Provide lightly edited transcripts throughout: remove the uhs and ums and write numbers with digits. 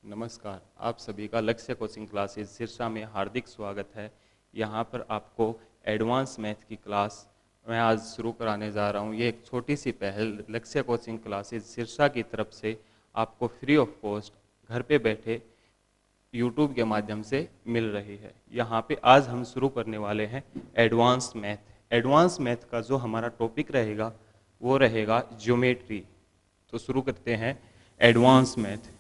नमस्कार। आप सभी का लक्ष्य कोचिंग क्लासेस सिरसा में हार्दिक स्वागत है। यहाँ पर आपको एडवांस मैथ की क्लास मैं आज शुरू कराने जा रहा हूँ। ये एक छोटी सी पहल लक्ष्य कोचिंग क्लासेस सिरसा की तरफ से आपको फ्री ऑफ कॉस्ट घर पे बैठे यूट्यूब के माध्यम से मिल रही है। यहाँ पे आज हम शुरू करने वाले हैं एडवांस मैथ। एडवांस मैथ का जो हमारा टॉपिक रहेगा वो रहेगा ज्योमेट्री। तो शुरू करते हैं एडवांस मैथ।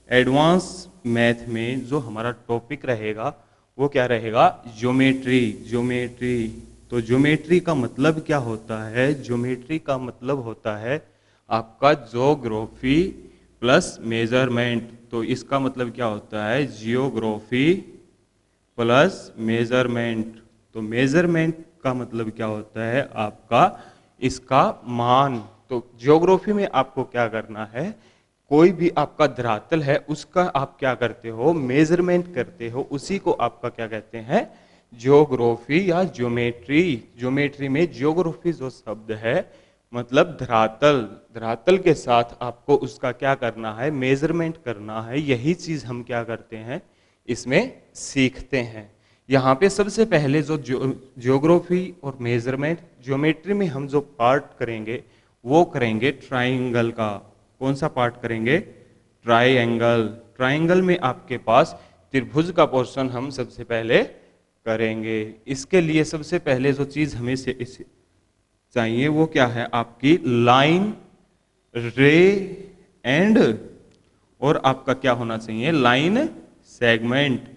एडवांस मैथ में जो हमारा टॉपिक रहेगा वो क्या रहेगा? ज्योमेट्री। ज्योमेट्री तो ज्योमेट्री का मतलब क्या होता है? ज्योमेट्री का मतलब होता है आपका ज्योग्राफी प्लस मेजरमेंट। तो इसका मतलब क्या होता है? Geography plus measurement. तो मेजरमेंट का मतलब क्या होता है? आपका इसका मान। तो ज्योग्राफी में आपको क्या करना है? कोई भी आपका धरातल है उसका आप क्या करते हो? मेजरमेंट करते हो। उसी को आपका क्या कहते हैं? ज्योग्राफी या ज्योमेट्री। ज्योमेट्री में ज्योग्राफी जो शब्द है मतलब धरातल। धरातल के साथ आपको उसका क्या करना है? मेजरमेंट करना है। यही चीज हम क्या करते हैं इसमें सीखते हैं। यहाँ पे सबसे पहले जो ज्योग्राफी और मेजरमेंट, ज्योमेट्री में हम जो पार्ट करेंगे वो करेंगे ट्राइंगल का। कौन सा पार्ट करेंगे? ट्राइंगल। ट्राइंगल में आपके पास त्रिभुज का पोर्शन हम सबसे पहले करेंगे। इसके लिए सबसे पहले जो चीज हमें से चाहिए वो क्या है? आपकी लाइन, रे एंड और आपका क्या होना चाहिए? Line segment.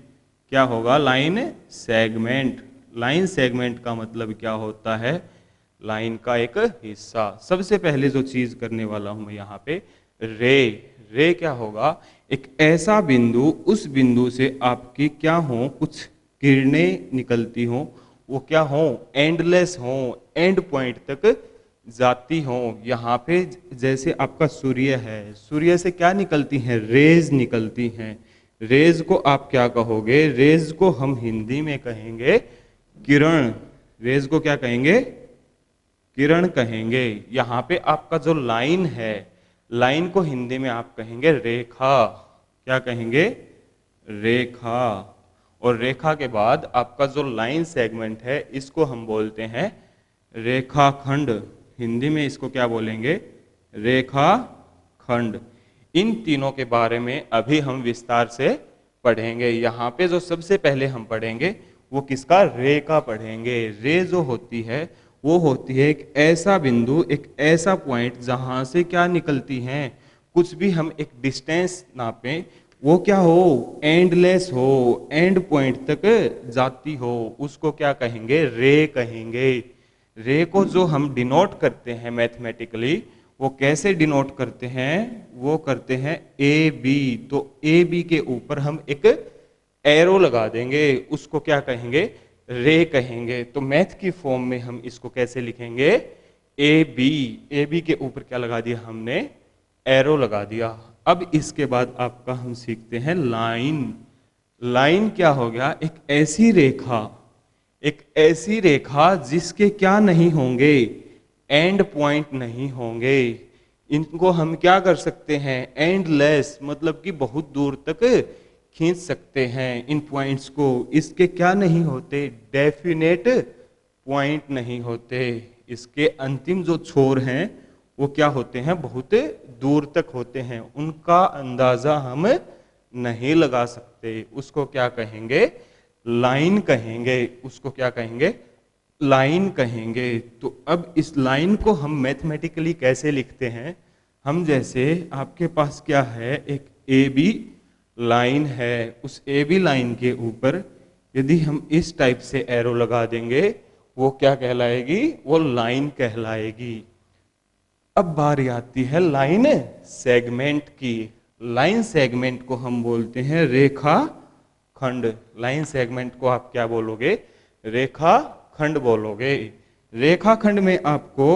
क्या होगा? Line segment. लाइन सेगमेंट का मतलब क्या होता है? लाइन का एक हिस्सा। सबसे पहले जो चीज करने वाला हूं मैं यहाँ पे रे। रे क्या होगा? एक ऐसा बिंदु, उस बिंदु से आपकी क्या हो? कुछ किरणें निकलती हो, वो क्या हो? एंडलेस हो, एंड पॉइंट तक जाती हो। यहाँ पे जैसे आपका सूर्य है, सूर्य से क्या निकलती हैं? रेज निकलती हैं। रेज को आप क्या कहोगे? रेज को हम हिंदी में कहेंगे किरण। रेज को क्या कहेंगे? किरण कहेंगे। यहाँ पे आपका जो लाइन है, लाइन को हिंदी में आप कहेंगे रेखा। क्या कहेंगे? रेखा। और रेखा के बाद आपका जो लाइन सेगमेंट है इसको हम बोलते हैं रेखाखंड। हिंदी में इसको क्या बोलेंगे? रेखाखंड। इन तीनों के बारे में अभी हम विस्तार से पढ़ेंगे। यहाँ पे जो सबसे पहले हम पढ़ेंगे वो किसका? रे का पढ़ेंगे। रे जो होती है वो होती है एक ऐसा बिंदु, एक ऐसा पॉइंट जहां से क्या निकलती हैं? कुछ भी हम एक डिस्टेंस नापें, वो क्या हो? एंडलेस हो, एंड पॉइंट तक जाती हो, उसको क्या कहेंगे? रे कहेंगे। रे को जो हम डिनोट करते हैं मैथमेटिकली, वो कैसे डिनोट करते हैं? वो करते हैं ए बी। तो ए बी के ऊपर हम एक एरो लगा देंगे, उसको क्या कहेंगे? रे कहेंगे। तो मैथ की फॉर्म में हम इसको कैसे लिखेंगे? A B. ए बी के ऊपर क्या लगा दिया हमने? एरो लगा दिया। अब इसके बाद आपका हम सीखते हैं लाइन। लाइन क्या हो गया? एक ऐसी रेखा, एक ऐसी रेखा जिसके क्या नहीं होंगे? एंड पॉइंट नहीं होंगे। इनको हम क्या कर सकते हैं? एंडलेस, मतलब कि बहुत दूर तक खींच सकते हैं इन पॉइंट्स को। इसके क्या नहीं होते? डेफिनेट पॉइंट नहीं होते। इसके अंतिम जो छोर हैं वो क्या होते हैं? बहुत दूर तक होते हैं। उनका अंदाजा हम नहीं लगा सकते। उसको क्या कहेंगे? लाइन कहेंगे। उसको क्या कहेंगे? लाइन कहेंगे। तो अब इस लाइन को हम मैथमेटिकली कैसे लिखते हैं? हम जैसे आपके पास क्या है? एक ए बी लाइन है, उस ए बी लाइन के ऊपर यदि हम इस टाइप से एरो लगा देंगे, वो क्या कहलाएगी? वो लाइन कहलाएगी। अब बारी आती है लाइन सेगमेंट की। लाइन सेगमेंट को हम बोलते हैं रेखा खंड। लाइन सेगमेंट को आप क्या बोलोगे? रेखा खंड बोलोगे। रेखाखंड में आपको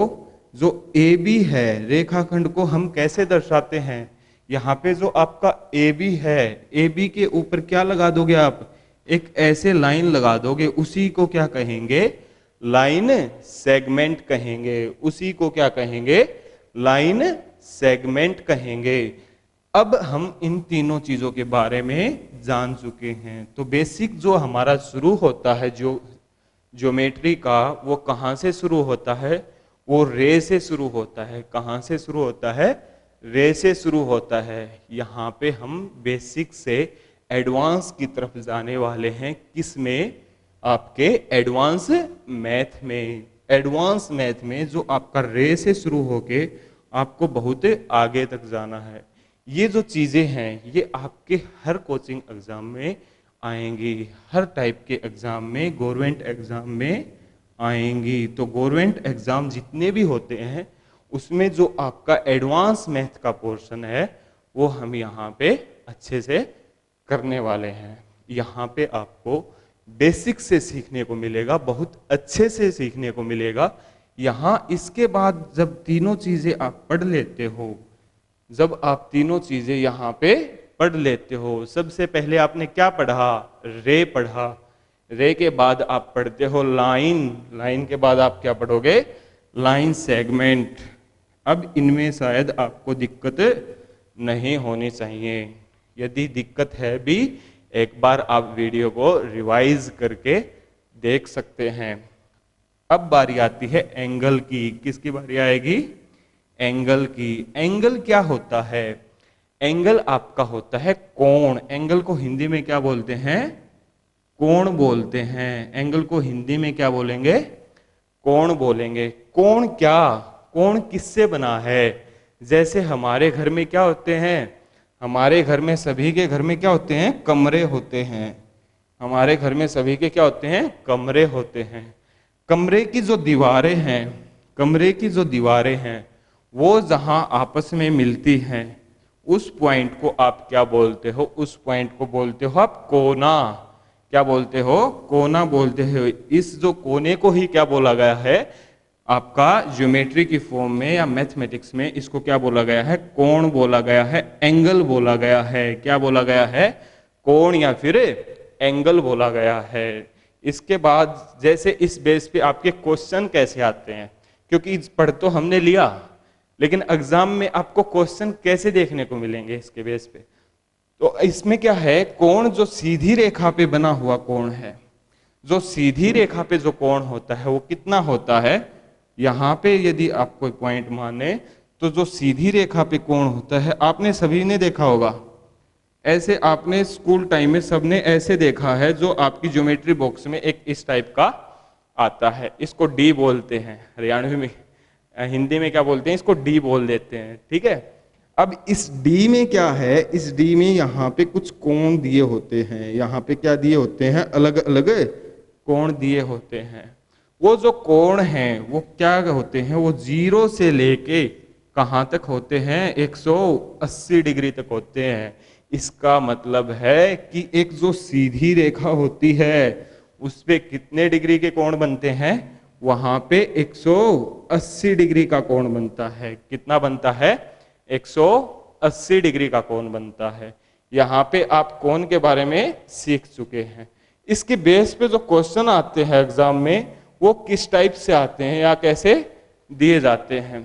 जो ए बी है, रेखाखंड को हम कैसे दर्शाते हैं? यहाँ पे जो आपका ए बी है, ए बी के ऊपर क्या लगा दोगे आप? एक ऐसे लाइन लगा दोगे, उसी को क्या कहेंगे? लाइन सेगमेंट कहेंगे। उसी को क्या कहेंगे? लाइन सेगमेंट कहेंगे। अब हम इन तीनों चीजों के बारे में जान चुके हैं। तो बेसिक जो हमारा शुरू होता है, जो ज्योमेट्री का, वो कहाँ से शुरू होता है? वो रे से शुरू होता है। कहाँ से शुरू होता है? रे से शुरू होता है। यहाँ पे हम बेसिक से एडवांस की तरफ जाने वाले हैं। किस में? आपके एडवांस मैथ में। एडवांस मैथ में जो आपका रे से शुरू होके आपको बहुत आगे तक जाना है। ये जो चीजें हैं ये आपके हर कोचिंग एग्जाम में आएंगी, हर टाइप के एग्जाम में, गवर्नमेंट एग्जाम में आएंगी। तो गवर्नमेंट एग्जाम जितने भी होते हैं उसमें जो आपका एडवांस मैथ का पोर्शन है वो हम यहाँ पे अच्छे से करने वाले हैं। यहाँ पे आपको बेसिक से सीखने को मिलेगा, बहुत अच्छे से सीखने को मिलेगा। यहाँ इसके बाद जब तीनों चीजें आप पढ़ लेते हो, जब आप तीनों चीजें यहाँ पे पढ़ लेते हो, सबसे पहले आपने क्या पढ़ा? रे पढ़ा। रे के बाद आप पढ़ते हो लाइन। लाइन के बाद आप क्या पढ़ोगे? Line segment. अब इनमें शायद आपको दिक्कत नहीं होनी चाहिए। यदि दिक्कत है भी, एक बार आप वीडियो को रिवाइज करके देख सकते हैं। अब बारी आती है एंगल की। किसकी बारी आएगी? एंगल की। एंगल क्या होता है? एंगल आपका होता है कोण। एंगल को हिंदी में क्या बोलते हैं? कोण बोलते हैं। एंगल को हिंदी में क्या बोलेंगे? कोण बोलेंगे। कोण क्या? कोण किससे बना है? जैसे हमारे घर में क्या होते हैं? हमारे घर में, सभी के घर में क्या होते हैं? कमरे होते हैं। हमारे घर में सभी के क्या होते हैं? कमरे होते हैं। कमरे की जो दीवारें हैं, कमरे की जो दीवारें हैं वो जहां आपस में मिलती हैं उस पॉइंट को आप क्या बोलते हो? उस पॉइंट को बोलते हो आप कोना। क्या बोलते हो? कोना बोलते हो। इस जो कोने को ही क्या बोला गया है? आपका ज्योमेट्री की फॉर्म में या मैथमेटिक्स में इसको क्या बोला गया है? कोण बोला गया है, एंगल बोला गया है। क्या बोला गया है? कोण या फिर एंगल बोला गया है। इसके बाद जैसे इस बेस पे आपके क्वेश्चन कैसे आते हैं, क्योंकि पढ़ तो हमने लिया, लेकिन एग्जाम में आपको क्वेश्चन कैसे देखने को मिलेंगे इसके बेस पे? तो इसमें क्या है? कोण जो सीधी रेखा पे बना हुआ कोण है, जो सीधी रेखा पे जो कोण होता है वो कितना होता है? यहाँ पे यदि आप कोई पॉइंट माने तो जो सीधी रेखा पे कोण होता है, आपने सभी ने देखा होगा ऐसे, आपने स्कूल टाइम में सबने ऐसे देखा है, जो आपकी ज्योमेट्री बॉक्स में एक इस टाइप का आता है। इसको डी बोलते हैं, हरियाणवी में, हिंदी में क्या बोलते हैं? इसको डी बोल देते हैं। ठीक है। अब इस डी में क्या है? इस डी में यहाँ पे कुछ कोण दिए होते हैं। यहाँ पे क्या दिए होते हैं? अलग अलग कोण दिए होते हैं। वो जो कोण हैं वो क्या होते हैं? वो 0 से लेके कहाँ तक होते हैं? 180 डिग्री तक होते हैं। इसका मतलब है कि एक जो सीधी रेखा होती है उस पे कितने डिग्री के कोण बनते हैं? वहां पे 180 डिग्री का कोण बनता है। कितना बनता है? 180 डिग्री का कोण बनता है। यहाँ पे आप कोण के बारे में सीख चुके हैं। इसके बेस पे जो क्वेश्चन आते हैं एग्जाम में वो किस टाइप से आते हैं या कैसे दिए जाते हैं,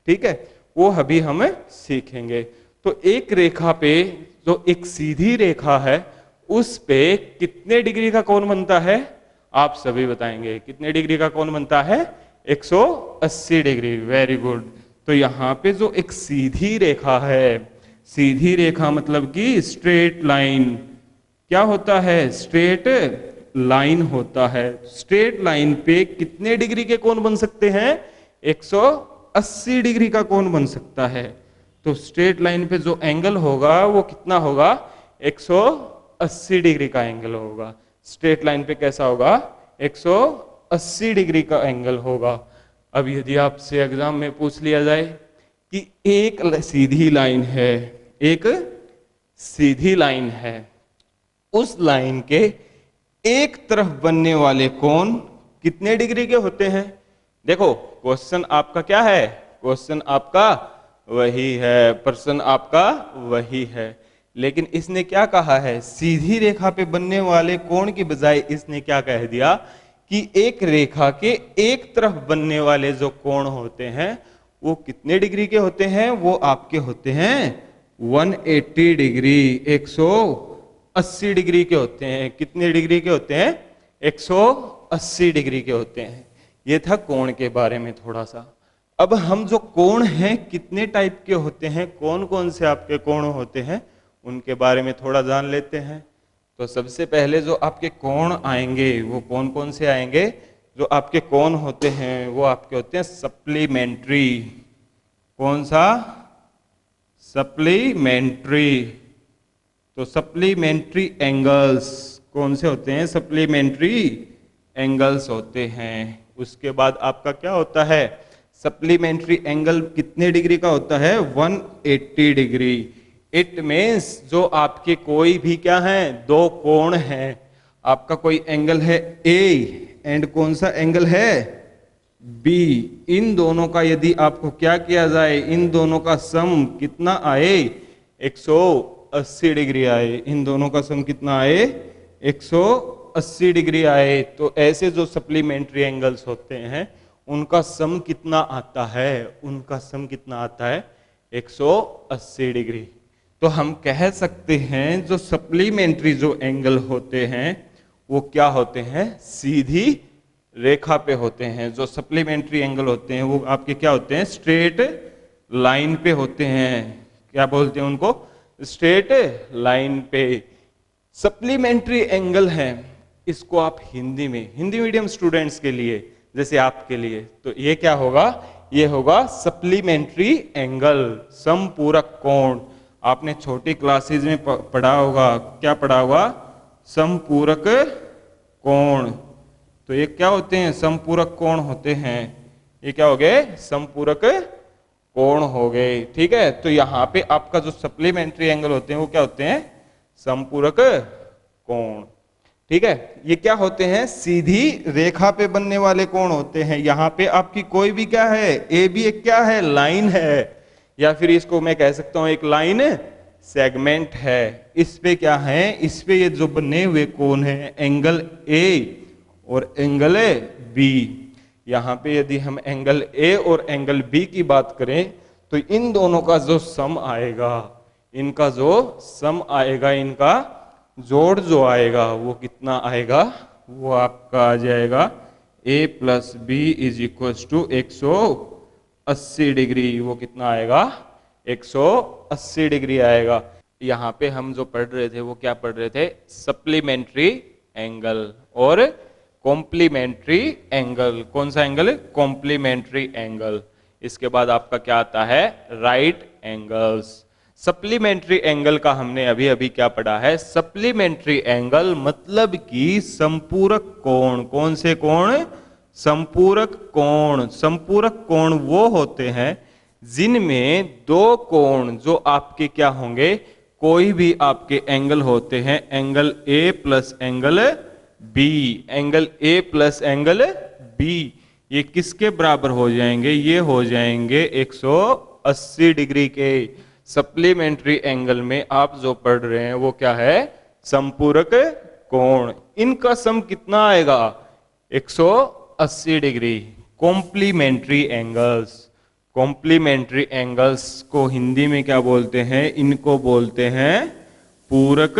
ठीक है, वो अभी हम सीखेंगे। तो एक रेखा पे, जो एक सीधी रेखा है, उस पे कितने डिग्री का कोण बनता है? आप सभी बताएंगे कितने डिग्री का कोण बनता है? 180 डिग्री। Very good. तो यहाँ पे जो एक सीधी रेखा है, सीधी रेखा मतलब कि स्ट्रेट लाइन, क्या होता है? स्ट्रेट लाइन होता है। स्ट्रेट लाइन पे कितने डिग्री के कोण बन सकते हैं? 180 डिग्री का कोण बन सकता है। तो स्ट्रेट लाइन पे जो एंगल होगा वो कितना होगा? 180 डिग्री का एंगल होगा। स्ट्रेट लाइन पे कैसा होगा? 180 डिग्री का एंगल होगा। अब यदि आपसे एग्जाम में पूछ लिया जाए कि एक सीधी लाइन है, एक सीधी लाइन है, उस लाइन के एक तरफ बनने वाले कोण कितने डिग्री के होते हैं? देखो क्वेश्चन आपका क्या है? क्वेश्चन आपका वही है, प्रश्न आपका वही है, लेकिन इसने क्या कहा है? सीधी रेखा पे बनने वाले कोण की बजाय इसने क्या कह दिया कि एक रेखा के एक तरफ बनने वाले जो कोण होते हैं वो कितने डिग्री के होते हैं? वो आपके होते हैं 180 डिग्री, 180 डिग्री के होते हैं। कितने डिग्री के होते हैं? 180 डिग्री के होते हैं। ये था कोण के बारे में थोड़ा सा। अब हम जो कोण हैं कितने टाइप के होते हैं, कौन कौन से आपके कोण होते हैं, उनके बारे में थोड़ा जान लेते हैं। तो सबसे पहले जो आपके कोण आएंगे वो कौन कौन से आएंगे? जो आपके कोण होते हैं वो आपके होते हैं सप्लीमेंट्री। कौन सा? सप्लीमेंट्री। तो सप्लीमेंट्री एंगल्स कौन से होते हैं? सप्लीमेंट्री एंगल्स होते हैं। उसके बाद आपका क्या होता है? सप्लीमेंट्री एंगल कितने डिग्री का होता है? 180 डिग्री। इट मीन्स जो आपके कोई भी क्या है, दो कोण हैं, आपका कोई एंगल है ए एंड कौन सा एंगल है? बी। इन दोनों का यदि आपको क्या किया जाए, इन दोनों का सम कितना आए? 180 डिग्री आए। इन दोनों का सम कितना आए? 180 डिग्री आए। तो ऐसे जो सप्लीमेंट्री एंगल्स होते हैं उनका सम कितना आता है? उनका सम कितना आता है? 180 डिग्री। तो हम कह सकते हैं जो सप्लीमेंट्री जो एंगल होते हैं वो क्या होते हैं? सीधी रेखा पे होते हैं। जो सप्लीमेंट्री एंगल होते हैं वो आपके क्या होते हैं? स्ट्रेट लाइन पे होते हैं। क्या बोलते हैं उनको? स्ट्रेट लाइन पे। सप्लीमेंट्री एंगल है, इसको आप हिंदी में, हिंदी मीडियम स्टूडेंट्स के लिए जैसे आपके लिए, तो ये क्या होगा? ये होगा सप्लीमेंट्री एंगल, समपूरक कोण। आपने छोटी क्लासेज में पढ़ा होगा, क्या पढ़ा होगा? समपूरक कोण। तो ये क्या होते हैं? समपूरक कोण होते हैं। ये क्या हो गए? समपूरक कोण हो गए। ठीक है, तो यहाँ पे आपका जो सप्लीमेंट्री एंगल होते हैं वो क्या होते हैं? समपूरक कोण। ठीक है, ये क्या होते हैं? सीधी रेखा पे बनने वाले कोण होते हैं। यहाँ पे आपकी कोई भी क्या है? ए भी एक क्या है? लाइन है, या फिर इसको मैं कह सकता हूं एक लाइन सेगमेंट है। इस पे क्या है? इस पे ये जो बने हुए कोण है एंगल ए और एंगल बी। यहाँ पे यदि हम एंगल ए और एंगल बी की बात करें तो इन दोनों का जो सम आएगा, इनका जो सम आएगा, इनका जोड़ जो आएगा वो कितना आएगा? वो आपका आ जाएगा A plus B is equal to 180 degree. वो कितना आएगा? 180 डिग्री आएगा। यहाँ पे हम जो पढ़ रहे थे वो क्या पढ़ रहे थे? सप्लीमेंट्री एंगल और कॉम्प्लीमेंट्री एंगल। कौन सा एंगल? Complementary angle. इसके बाद आपका क्या आता है? Right angles. सप्लीमेंट्री एंगल का हमने अभी अभी क्या पढ़ा है? सप्लीमेंट्री एंगल मतलब कि संपूरक कोण। कौन से कोण? संपूरक कोण। संपूरक कोण वो होते हैं जिनमें दो कोण जो आपके क्या होंगे? कोई भी आपके एंगल होते हैं, angle A plus angle B, angle A plus angle B, ये किसके बराबर हो जाएंगे? ये हो जाएंगे 180 डिग्री के। सप्लीमेंट्री एंगल में आप जो पढ़ रहे हैं वो क्या है? संपूरक कोण। इनका सम कितना आएगा? 180 degree. Complementary angles, complementary angles को हिंदी में क्या बोलते हैं? इनको बोलते हैं पूरक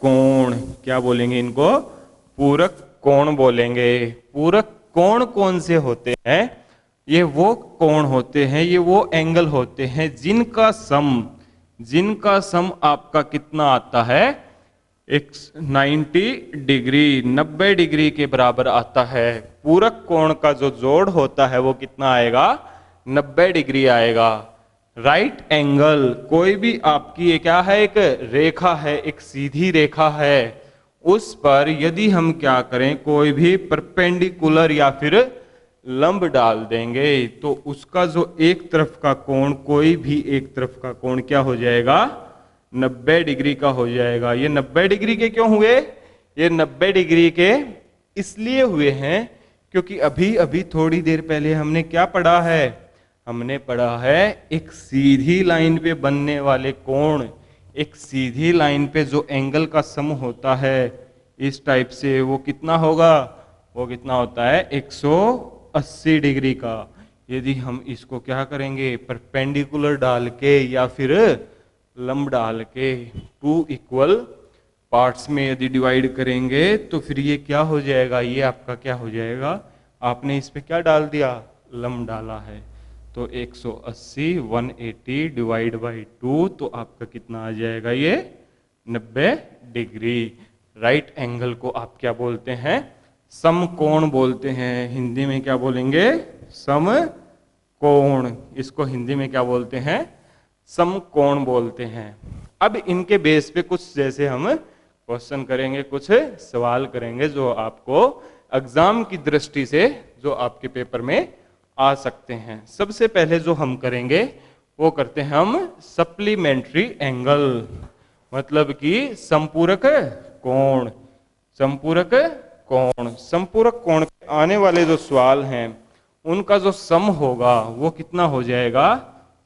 कोण। क्या बोलेंगे इनको? पूरक कोण बोलेंगे। पूरक कोण कौन से होते हैं? ये वो कोण होते हैं, ये वो एंगल होते हैं जिनका सम आपका कितना आता है? 90 डिग्री, 90 डिग्री के बराबर आता है। पूरक कोण का जो जोड़ होता है वो कितना आएगा? 90 डिग्री आएगा। राइट एंगल, कोई भी आपकी ये क्या है? एक रेखा है, एक सीधी रेखा है, उस पर यदि हम क्या करें? कोई भी परपेंडिकुलर या फिर लंब डाल देंगे तो उसका जो एक तरफ का कोण, कोई भी एक तरफ का कोण क्या हो जाएगा? 90 डिग्री का हो जाएगा। ये 90 डिग्री के क्यों हुए? ये 90 डिग्री के इसलिए हुए हैं क्योंकि अभी अभी थोड़ी देर पहले हमने क्या पढ़ा है? हमने पढ़ा है एक सीधी लाइन पे बनने वाले कोण, एक सीधी लाइन पे जो एंगल का सम होता है इस टाइप से, वो कितना होगा? वो कितना होता है? 180 डिग्री का। यदि हम इसको क्या करेंगे? परपेंडिकुलर डाल के या फिर लंब डाल के 2 इक्वल पार्ट्स में यदि डिवाइड करेंगे तो फिर ये क्या हो जाएगा, ये आपका क्या हो जाएगा, आपने इस पे क्या डाल दिया, लंब डाला है। तो 180 180 डिवाइड बाई 2 तो आपका कितना आ जाएगा, ये 90 डिग्री। राइट एंगल को आप क्या बोलते हैं, समकोण बोलते हैं। हिंदी में क्या बोलेंगे, समकोण। इसको हिंदी में क्या बोलते हैं, समकोण बोलते हैं। अब इनके बेस पे कुछ जैसे हम क्वेश्चन करेंगे, कुछ सवाल करेंगे जो आपको एग्जाम की दृष्टि से जो आपके पेपर में आ सकते हैं। सबसे पहले जो हम करेंगे वो करते हैं हम सप्लीमेंट्री एंगल, मतलब कि संपूरक कोण। संपूरक कोण, संपूरक कोण के आने वाले जो सवाल हैं उनका जो सम होगा वो कितना हो जाएगा,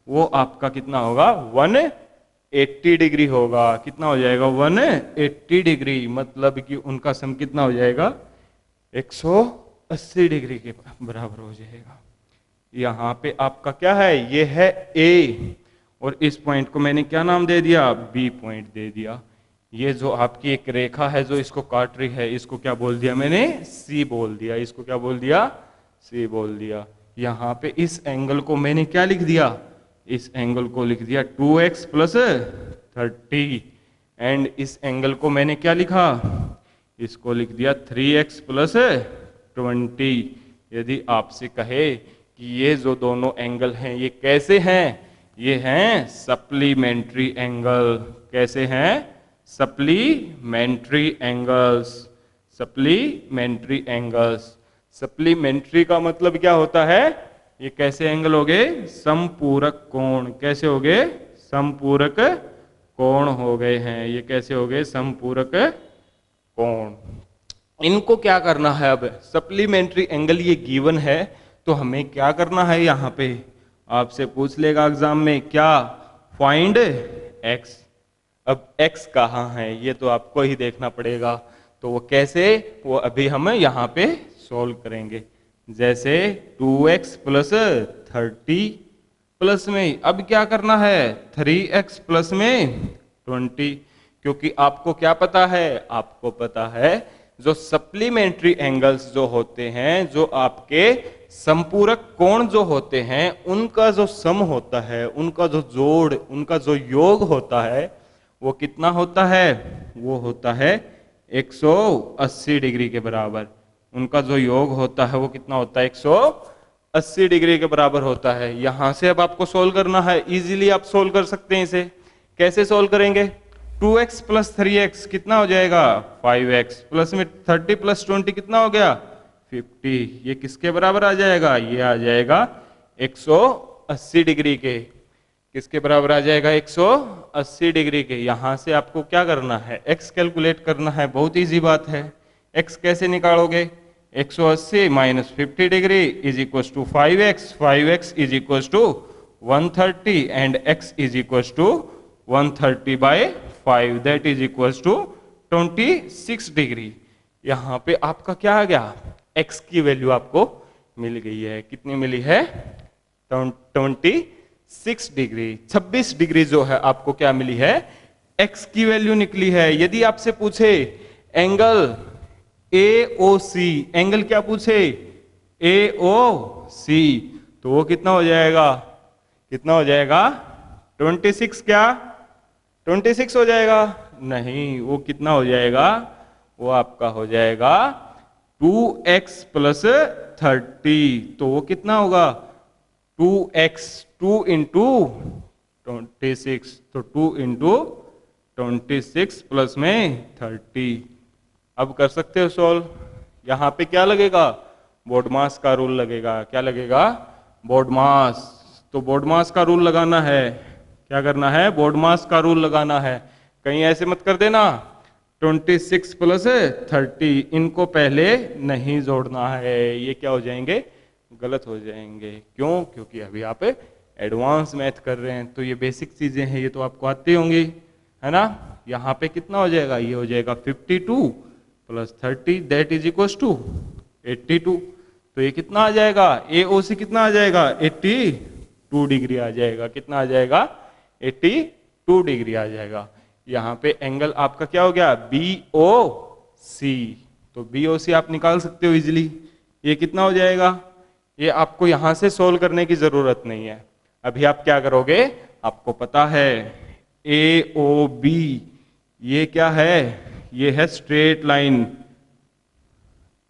वो आपका कितना होगा, 180 डिग्री होगा। कितना हो जाएगा, 180 डिग्री, मतलब कि उनका सम कितना हो जाएगा, 180 डिग्री के बराबर हो जाएगा। यहाँ पे आपका क्या है, ये है ए, और इस पॉइंट को मैंने क्या नाम दे दिया, बी पॉइंट दे दिया। ये जो आपकी एक रेखा है जो इसको काट रही है, इसको क्या बोल दिया मैंने, सी बोल दिया। इसको क्या बोल दिया, सी बोल दिया। यहाँ पे इस एंगल को मैंने क्या लिख दिया, इस एंगल को लिख दिया 2x प्लस 30, एंड इस एंगल को मैंने क्या लिखा, इसको लिख दिया 3x प्लस 20। यदि आपसे कहे कि ये जो दोनों एंगल हैं ये कैसे हैं, ये हैं सप्लीमेंट्री एंगल। कैसे हैं, supplementary angles. Supplementary angles, supplementary का मतलब क्या होता है, ये कैसे एंगल हो गए, संपूरक कोण। कैसे हो गए, संपूरक कोण हो गए हैं। ये कैसे हो गए, संपूरक कोण। इनको क्या करना है, अब सप्लीमेंट्री एंगल ये गिवन है तो हमें क्या करना है, यहाँ पे आपसे पूछ लेगा एग्जाम में क्या, फाइंड x। अब x कहाँ है ये तो आपको ही देखना पड़ेगा, तो वो कैसे, वो अभी हम यहाँ पे सॉल्व करेंगे। जैसे 2x प्लस 30 प्लस में अब क्या करना है, 3x प्लस में 20, क्योंकि आपको क्या पता है, आपको पता है जो सप्लीमेंट्री एंगल्स जो होते हैं, जो आपके संपूरक कोण जो होते हैं, उनका जो सम होता है, उनका जो जोड़, उनका जो योग होता है वो कितना होता है, वो होता है 180 डिग्री के बराबर। उनका जो योग होता है वो कितना होता है, 180 डिग्री के बराबर होता है। यहां से अब आपको सोल्व करना है, इजीली आप सोल्व कर सकते हैं। इसे कैसे सोल्व करेंगे, 2x प्लस 3x कितना हो जाएगा, 5x प्लस में 30 प्लस 20 कितना हो गया, 50। ये किसके बराबर आ जाएगा, ये आ जाएगा 180 डिग्री के। किसके बराबर आ जाएगा, 180 डिग्री के। यहां से आपको क्या करना है, x कैलकुलेट करना है। बहुत इजी बात है। x कैसे निकालोगे, 180 minus 50 degree is equal to 5x, 5x is equal to 130 and x is equal to 130 by 5, that is equal to 26 degree. यहाँ पे आपका क्या आ गया, x की वैल्यू आपको मिल गई है। कितनी मिली है, 26 डिग्री। 26 डिग्री जो है आपको क्या मिली है, x की वैल्यू निकली है। यदि आपसे पूछे एंगल AOC, एंगल क्या पूछे, AOC, तो वो कितना हो जाएगा, कितना हो जाएगा, 26 क्या, 26 हो जाएगा, नहीं, वो कितना हो जाएगा, वो आपका हो जाएगा 2x प्लस 30। तो वो कितना होगा, 2x, 2 इंटू 26, तो 2 इंटू 26 प्लस में 30। अब कर सकते हो सॉल्व। यहाँ पे क्या लगेगा, बोडमास का रूल लगेगा। क्या लगेगा, बोडमास। तो बोडमास का रूल लगाना है। क्या करना है, बोडमास का रूल लगाना है। कहीं ऐसे मत कर देना 26 प्लस 30, इनको पहले नहीं जोड़ना है, ये क्या हो जाएंगे, गलत हो जाएंगे। क्यों, क्योंकि अभी आप एडवांस मैथ कर रहे हैं, तो ये बेसिक चीजें हैं, ये तो आपको आती होंगी, है ना। यहाँ पे कितना हो जाएगा, ये हो जाएगा 52 plus 30 that is equal to 82। तो ये कितना आ जाएगा, AOC कितना आ जाएगा, 82 डिग्री आ जाएगा। कितना आ जाएगा, 82 2 डिग्री आ जाएगा। यहाँ पे एंगल आपका क्या हो गया, BOC। तो BOC आप निकाल सकते हो इजिली। ये कितना हो जाएगा, ये आपको यहां से सोल्व करने की जरूरत नहीं है। अभी आप क्या करोगे, आपको पता है AOB ये क्या है, ये है स्ट्रेट लाइन।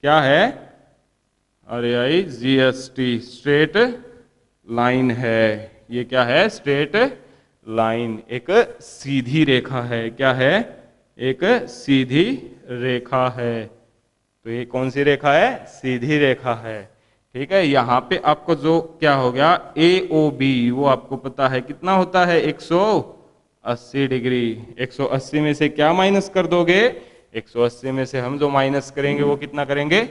क्या है, RAIGST, स्ट्रेट लाइन है। ये क्या है, स्ट्रेट लाइन, एक सीधी रेखा है। क्या है, एक सीधी रेखा है। तो ये कौन सी रेखा है, सीधी रेखा है। ठीक है, यहाँ पे आपको जो क्या हो गया, AOB वो आपको पता है कितना होता है, 180 डिग्री। 180 में से क्या माइनस कर दोगे, 180 में से हम जो माइनस करेंगे वो कितना करेंगे,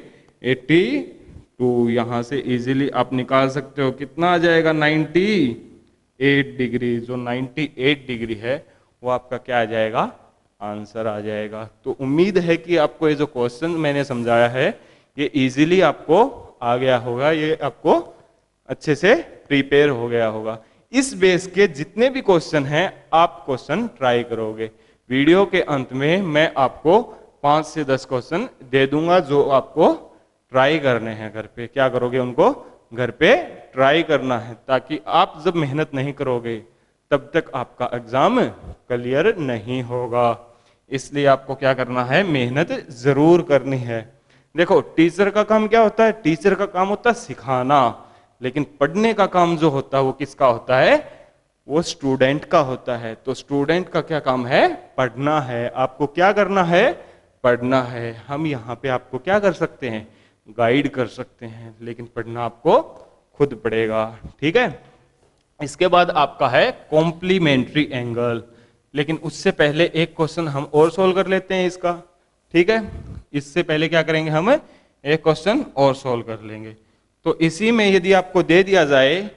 82। यहाँ से इजीली आप निकाल सकते हो, कितना आ जाएगा, 98 डिग्री। जो 98 डिग्री है वो आपका क्या आ जाएगा, आंसर आ जाएगा। तो उम्मीद है कि आपको ये जो क्वेश्चन मैंने समझाया है ये इजीली आपको आ गया होगा, ये आपको अच्छे से प्रिपेयर हो गया होगा। इस बेस के जितने भी क्वेश्चन हैं आप क्वेश्चन ट्राई करोगे। वीडियो के अंत में मैं आपको 5 से 10 क्वेश्चन दे दूंगा जो आपको ट्राई करने हैं घर पे। क्या करोगे, उनको घर पे ट्राई करना है, ताकि आप जब मेहनत नहीं करोगे तब तक आपका एग्जाम क्लियर नहीं होगा। इसलिए आपको क्या करना है, मेहनत जरूर करनी है। देखो टीचर का काम क्या होता है, टीचर का काम होता है सिखाना, लेकिन पढ़ने का काम जो होता है वो किसका होता है, वो स्टूडेंट का होता है। तो स्टूडेंट का क्या काम है, पढ़ना है। आपको क्या करना है, पढ़ना है। हम यहाँ पे आपको क्या कर सकते हैं, गाइड कर सकते हैं, लेकिन पढ़ना आपको खुद पड़ेगा। ठीक है, इसके बाद आपका है कॉम्प्लीमेंट्री एंगल। लेकिन उससे पहले एक क्वेश्चन हम और सोल्व कर लेते हैं इसका। ठीक है, इससे पहले क्या करेंगे, हम एक क्वेश्चन और सोल्व कर लेंगे। तो इसी में यदि आपको दे दिया जाए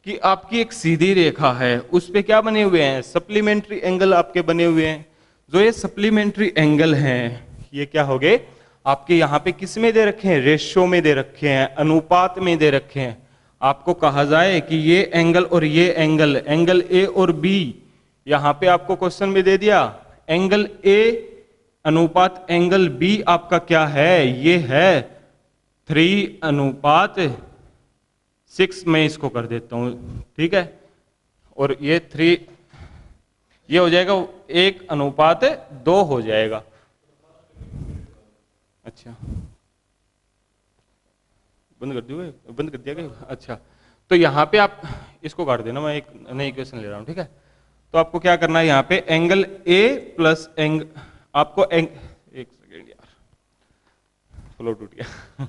कि आपकी एक सीधी रेखा है, उस पे क्या बने हुए हैं, सप्लीमेंट्री एंगल आपके बने हुए हैं। जो ये सप्लीमेंट्री एंगल हैं ये क्या हो गए, आपके यहाँ पे किस में दे रखे हैं, रेशियो में दे रखे हैं, अनुपात में दे रखे हैं। आपको कहा जाए कि ये एंगल और ये एंगल, एंगल A और B, यहाँ पे आपको क्वेश्चन में दे दिया एंगल A अनुपात एंगल B आपका क्या है, ये है 3:6। मैं इसको कर देता हूं, ठीक है, और ये 3 ये हो जाएगा 1:2 हो जाएगा। अच्छा, बंद कर दिया, बंद कर दिया गया। अच्छा, तो यहाँ पे आप इसको काट देना, मैं एक नई इक्वेशन ले रहा हूँ। ठीक है, तो आपको क्या करना है, यहाँ पे एंगल A प्लस एक सेकेंड यार, फ्लो टूट गया।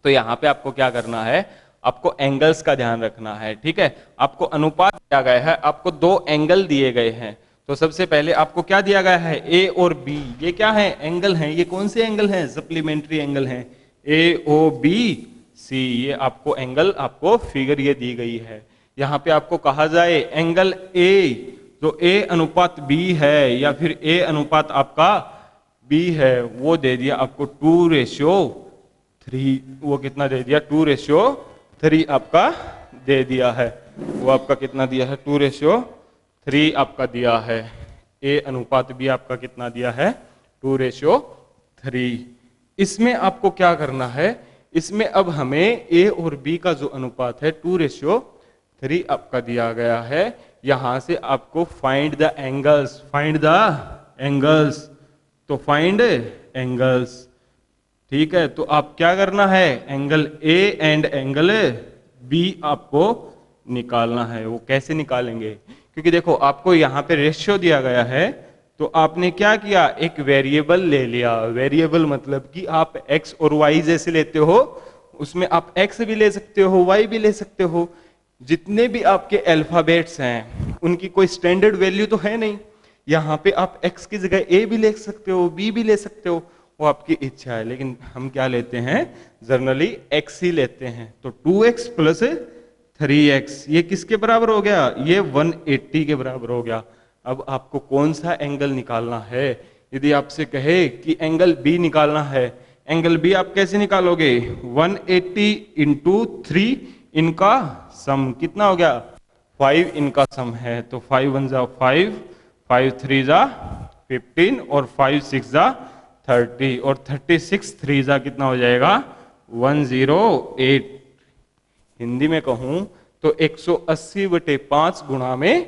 तो यहाँ पे आपको क्या करना है, आपको एंगल्स का ध्यान रखना है। ठीक है, आपको अनुपात दिया गया है, आपको 2 एंगल दिए गए हैं। तो सबसे पहले आपको क्या दिया गया है, A और B, ये क्या है, एंगल हैं। ये कौन से एंगल हैं, सप्लीमेंट्री एंगल हैं, AOBC। ये आपको एंगल, आपको फिगर ये दी गई है। यहाँ पे आपको कहा जाए एंगल A जो A अनुपात B है, या फिर A अनुपात आपका B है, वो दे दिया आपको 2:3। वो कितना दे दिया, 2:3 आपका दे दिया है। वो आपका कितना दिया है, 2:3 आपका दिया है। A अनुपात B आपका कितना दिया है, 2:3। इसमें आपको क्या करना है, इसमें अब हमें A और B का जो अनुपात है 2:3 आपका दिया गया है। यहां से आपको find the angles, find the angles, तो फाइंड एंगल्स। ठीक है, तो आप क्या करना है, angle A and angle B आपको निकालना है। वो कैसे निकालेंगे, क्योंकि देखो आपको यहाँ पे रेशियो दिया गया है, तो आपने क्या किया, एक वेरिएबल ले लिया। वेरिएबल मतलब कि आप x और y जैसे लेते हो, उसमें आप x भी ले सकते हो, y भी ले सकते हो। जितने भी आपके अल्फाबेट्स हैं उनकी कोई स्टैंडर्ड वैल्यू तो है नहीं। यहाँ पे आप x की जगह a भी ले सकते हो, b भी ले सकते हो, वो आपकी इच्छा है। लेकिन हम क्या लेते हैं, जनरली x ही लेते हैं। तो 2x प्लस 3x ये किसके बराबर हो गया, ये 180 के बराबर हो गया। अब आपको कौन सा एंगल निकालना है, यदि आपसे कहे कि एंगल B निकालना है, एंगल B आप कैसे निकालोगे, 180 × 3 इनका सम कितना हो गया, 5 इनका सम है, तो 5 1 जा 5, 5 3 जा 15 और 5 6 जा 30 और 36 3 जा कितना हो जाएगा 108। हिंदी में कहूं तो 180/5 गुणा में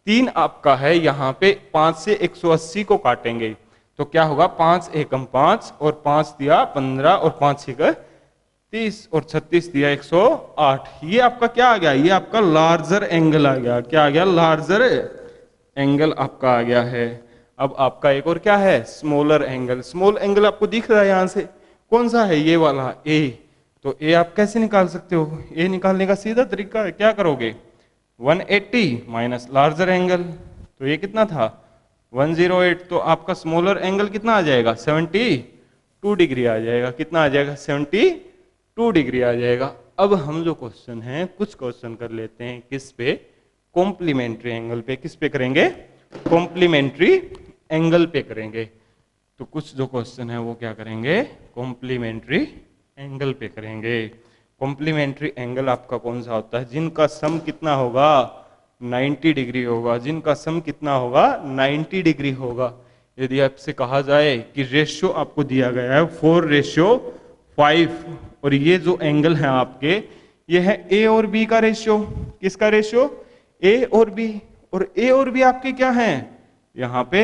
3 आपका है, यहाँ पे 5 से 180 को काटेंगे तो क्या होगा 5 एकम 5 और 5 दिया 15 और 5 छः 30 और 36 दिया 108। ये आपका क्या आ गया, ये आपका लार्जर एंगल आ गया। क्या आ गया, लार्जर एंगल आपका आ गया है। अब आपका एक और क्या है, स्मॉलर एंगल। स्मॉल एंगल आपको दिख रहा है यहां से, कौन सा है, ये वाला ए। तो ए आप कैसे निकाल सकते हो, ए निकालने का सीधा तरीका है, क्या करोगे 180 माइनस लार्जर एंगल, तो ये कितना था 108। तो आपका स्मॉलर एंगल कितना आ जाएगा 72 डिग्री आ जाएगा। कितना आ जाएगा 72 डिग्री आ जाएगा। अब हम जो क्वेश्चन है, कुछ क्वेश्चन कर लेते हैं किस पे, कॉम्प्लीमेंट्री एंगल पे। किस पे करेंगे, कॉम्प्लीमेंट्री एंगल पे करेंगे। तो कुछ जो क्वेश्चन है वो क्या करेंगे, कॉम्प्लीमेंट्री एंगल पे करेंगे। कॉम्प्लीमेंट्री एंगल आपका कौन सा होता है, जिनका सम कितना होगा 90 डिग्री होगा। जिनका सम कितना होगा 90 डिग्री होगा। यदि आपसे कहा जाए कि रेशियो आपको दिया गया है 4:5 और ये जो एंगल है आपके, ये है ए और बी का रेशियो। किसका रेशियो, ए और बी। और ए और बी आपके क्या हैं यहाँ पे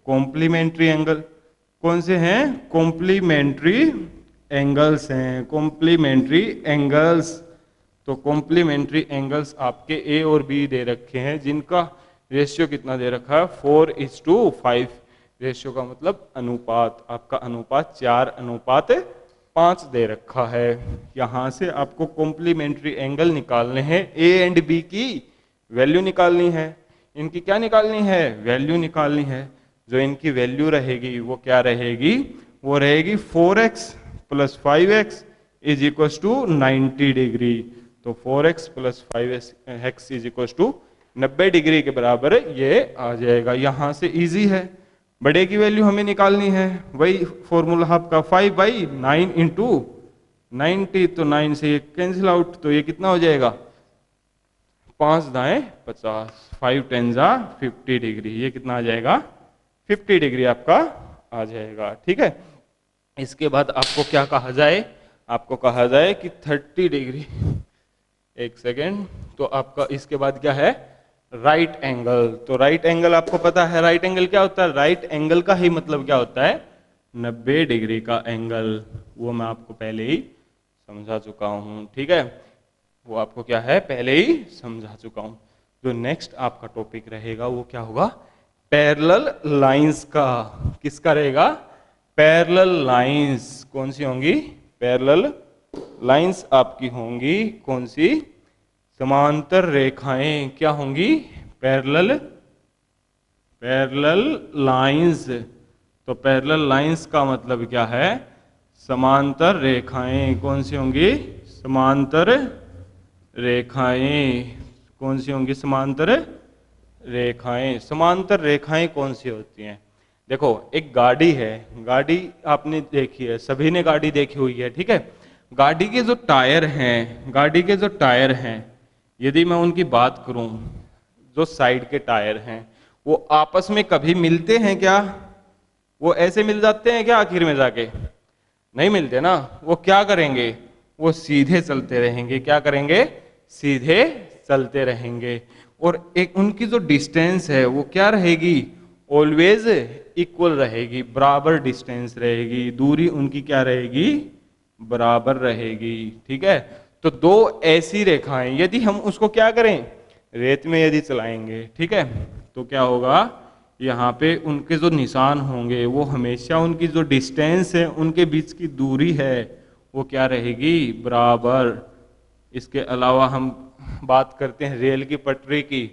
कॉम्प्लीमेंट्री एंगल। कौन से हैं, कॉम्प्लीमेंट्री एंगल्स हैं, कॉम्प्लीमेंट्री एंगल्स। तो कॉम्प्लीमेंट्री एंगल्स आपके ए और बी दे रखे हैं, जिनका रेशियो कितना दे रखा है 4:5। रेशियो का मतलब अनुपात, आपका अनुपात 4:5 दे रखा है। यहां से आपको कॉम्प्लीमेंट्री एंगल निकालने हैं, ए एंड बी की वैल्यू निकालनी है। इनकी क्या निकालनी है, वैल्यू निकालनी है। जो इनकी वैल्यू रहेगी वो क्या रहेगी, वो रहेगी 4x + 5x = 90 डिग्री। तो 4x + 5x = 90 डिग्री के बराबर ये आ जाएगा। यहां से इजी है, बड़े की वैल्यू हमें निकालनी है, वही फॉर्मूला आपका 5/9 × 90। तो 9 से ये कैंसिल आउट, तो ये कितना हो जाएगा 5 दाएं 50, 5 10 जा 50 डिग्री। ये कितना आ जाएगा 50 डिग्री आपका आ जाएगा। ठीक है, इसके बाद आपको क्या कहा जाए, आपको कहा जाए कि 30 डिग्री, एक सेकेंड, तो आपका इसके बाद क्या है राइट एंगल। तो राइट एंगल आपको पता है, राइट एंगल क्या होता है, राइट एंगल का ही मतलब क्या होता है 90 डिग्री का एंगल। वो मैं आपको पहले ही समझा चुका हूं। ठीक है, वो आपको क्या है पहले ही समझा चुका हूं। जो नेक्स्ट आपका टॉपिक रहेगा वो क्या होगा, पैरेलल लाइंस का। किसका रहेगा, पैरेलल लाइंस। कौन सी होंगी, पैरेलल लाइंस आपकी होंगी कौन सी, समांतर रेखाएं क्या होंगी, पैरेलल लाइंस। तो पैरेलल लाइंस का मतलब क्या है, समांतर रेखाएं। कौन सी होंगी, समांतर रेखाएं। कौन सी होंगी, समांतर रेखाएं। समांतर रेखाएं कौन सी होती हैं, देखो एक गाड़ी है, गाड़ी आपने देखी है, सभी ने गाड़ी देखी हुई है। ठीक है, गाड़ी के जो टायर हैं, गाड़ी के जो टायर हैं, यदि मैं उनकी बात करूं, जो साइड के टायर हैं वो आपस में कभी मिलते हैं क्या, वो ऐसे मिल जाते हैं क्या आखिर में जाके, नहीं मिलते ना। वो क्या करेंगे, वो सीधे चलते रहेंगे। क्या करेंगे, सीधे चलते रहेंगे। और एक उनकी जो डिस्टेंस है वो क्या रहेगी, ऑलवेज इक्वल रहेगी, बराबर डिस्टेंस रहेगी, दूरी उनकी क्या रहेगी, बराबर रहेगी। ठीक है, तो दो ऐसी रेखाएं, यदि हम उसको क्या करें, रेत में यदि चलाएंगे, ठीक है, तो क्या होगा, यहाँ पे उनके जो निशान होंगे वो हमेशा उनकी जो डिस्टेंस है, उनके बीच की दूरी है वो क्या रहेगी, बराबर। इसके अलावा हम बात करते हैं रेल की पटरी की।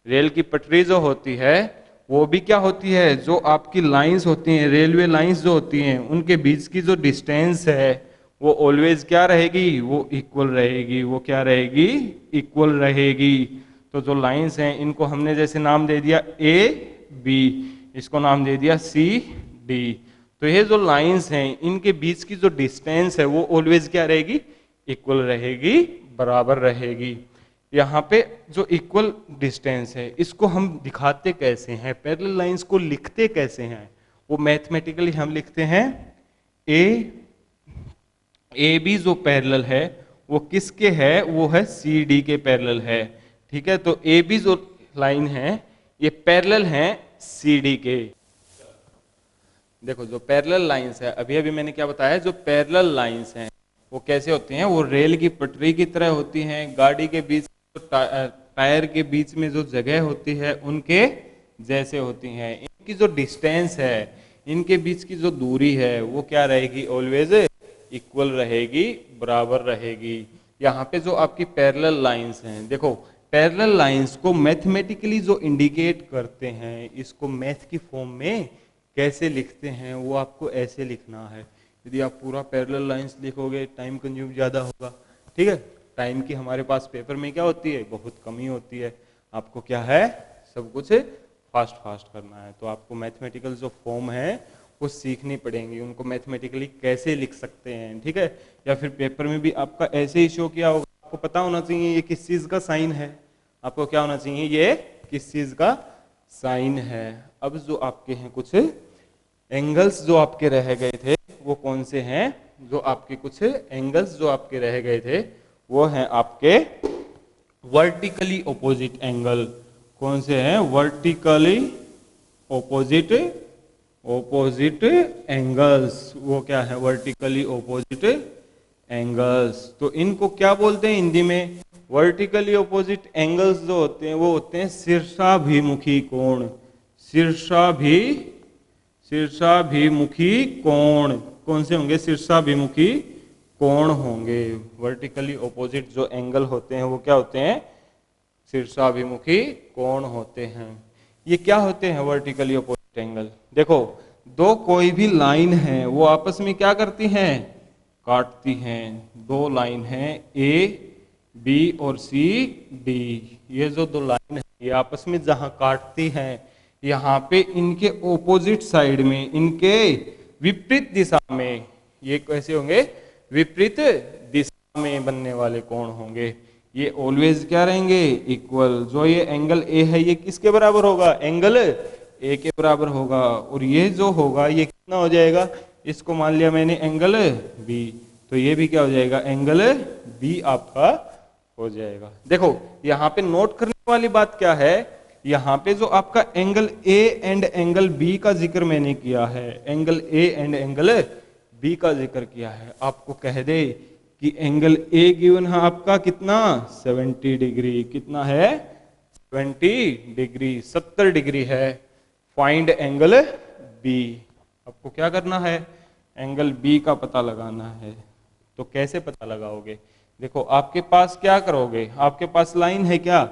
रेल की पटरी जो होती है वो भी क्या होती है, जो आपकी लाइंस होती हैं, रेलवे लाइंस जो होती हैं, उनके बीच की जो डिस्टेंस है वो ऑलवेज क्या रहेगी, वो इक्वल रहेगी। वो क्या रहेगी, इक्वल रहेगी। तो जो लाइंस हैं इनको हमने जैसे नाम दे दिया ए बी, इसको नाम दे दिया सी डी। तो ये जो लाइंस हैं इनके बीच की जो डिस्टेंस है वो ऑलवेज क्या रहेगी, इक्वल रहेगी, बराबर रहेगी। यहाँ पे जो इक्वल डिस्टेंस है इसको हम दिखाते कैसे हैं, पैरेलल लाइंस को लिखते कैसे हैं, वो मैथमेटिकली हम लिखते हैं ए बी जो पैरेलल है वो किसके है, वो है सी डी के पैरेलल है। ठीक है, तो ए बी जो लाइन है ये पैरेलल है सी डी के। देखो जो पैरेलल लाइंस है, अभी अभी मैंने क्या बताया, जो पैरेलल लाइंस हैं वो कैसे होती हैं, वो रेल की पटरी की तरह होती हैं, गाड़ी के बीच टायर के बीच में जो जगह होती है उनके जैसे होती हैं। इनकी जो डिस्टेंस है, इनके बीच की जो दूरी है वो क्या रहेगी, ऑलवेज इक्वल रहेगी, बराबर रहेगी। यहाँ पे जो आपकी पैरेलल लाइंस हैं, देखो पैरेलल लाइंस को मैथमेटिकली जो इंडिकेट करते हैं, इसको मैथ की फॉर्म में कैसे लिखते हैं, वो आपको ऐसे लिखना है। यदि आप पूरा पैरेलल लाइंस लिखोगे टाइम कंज्यूम ज़्यादा होगा। ठीक है, टाइम की हमारे पास पेपर में क्या होती है, बहुत कमी होती है। आपको क्या है, सब कुछ फास्ट फास्ट करना है, तो आपको मैथमेटिकल जो फॉर्म है वो सीखनी पड़ेंगी, उनको मैथमेटिकली कैसे लिख सकते हैं। ठीक है, या फिर पेपर में भी आपका ऐसे ही शो किया होगा, आपको पता होना चाहिए ये किस चीज़ का साइन है, आपको क्या होना चाहिए, ये किस चीज़ का साइन है। अब जो आपके हैं कुछ एंगल्स जो आपके रह गए थे वो कौन से हैं, जो आपके कुछ एंगल्स जो आपके रह गए थे वो हैं आपके वर्टिकली ऑपोजिट एंगल। कौन से हैं, वर्टिकली ऑपोजिट एंगल्स। वो क्या है, वर्टिकली ऑपोजिट एंगल्स। तो इनको क्या बोलते हैं हिंदी में, वर्टिकली ऑपोजिट एंगल्स जो होते हैं वो होते हैं शीर्षाभिमुखी कोण। शीर्षाभिमुखी कोण कौन से होंगे, शीर्षाभिमुखी कोण होंगे। वर्टिकली ऑपोजिट जो एंगल होते हैं वो क्या होते हैं, शीर्षाभिमुखी कोण होते हैं। ये क्या होते हैं वर्टिकली ऑपोजिट एंगल, देखो दो कोई भी लाइन है वो आपस में क्या करती हैं, काटती हैं। दो लाइन है ए बी और सी डी, ये जो दो लाइन है ये आपस में जहां काटती हैं, यहाँ पे इनके ऑपोजिट साइड में, इनके विपरीत दिशा में, ये कैसे होंगे, विपरीत दिशा में बनने वाले कोण होंगे। ये ऑलवेज क्या रहेंगे, इक्वल। जो ये एंगल ए है ये किसके बराबर होगा, एंगल ए के बराबर होगा। और ये जो होगा ये कितना हो जाएगा, इसको मान लिया मैंने एंगल बी, तो ये भी क्या हो जाएगा, एंगल बी आपका हो जाएगा। देखो यहाँ पे नोट करने वाली बात क्या है, यहाँ पे जो आपका angle A and angle B का जिक्र मैंने किया है, angle A and angle B का जिक्र किया है। आपको कह दे कि एंगल ए गिवन है आपका कितना, 70 डिग्री, कितना है 70 डिग्री, 70 डिग्री है। फाइंड एंगल बी, आपको क्या करना है, एंगल बी का पता लगाना है। तो कैसे पता लगाओगे, देखो आपके पास क्या करोगे, आपके पास लाइन है, क्या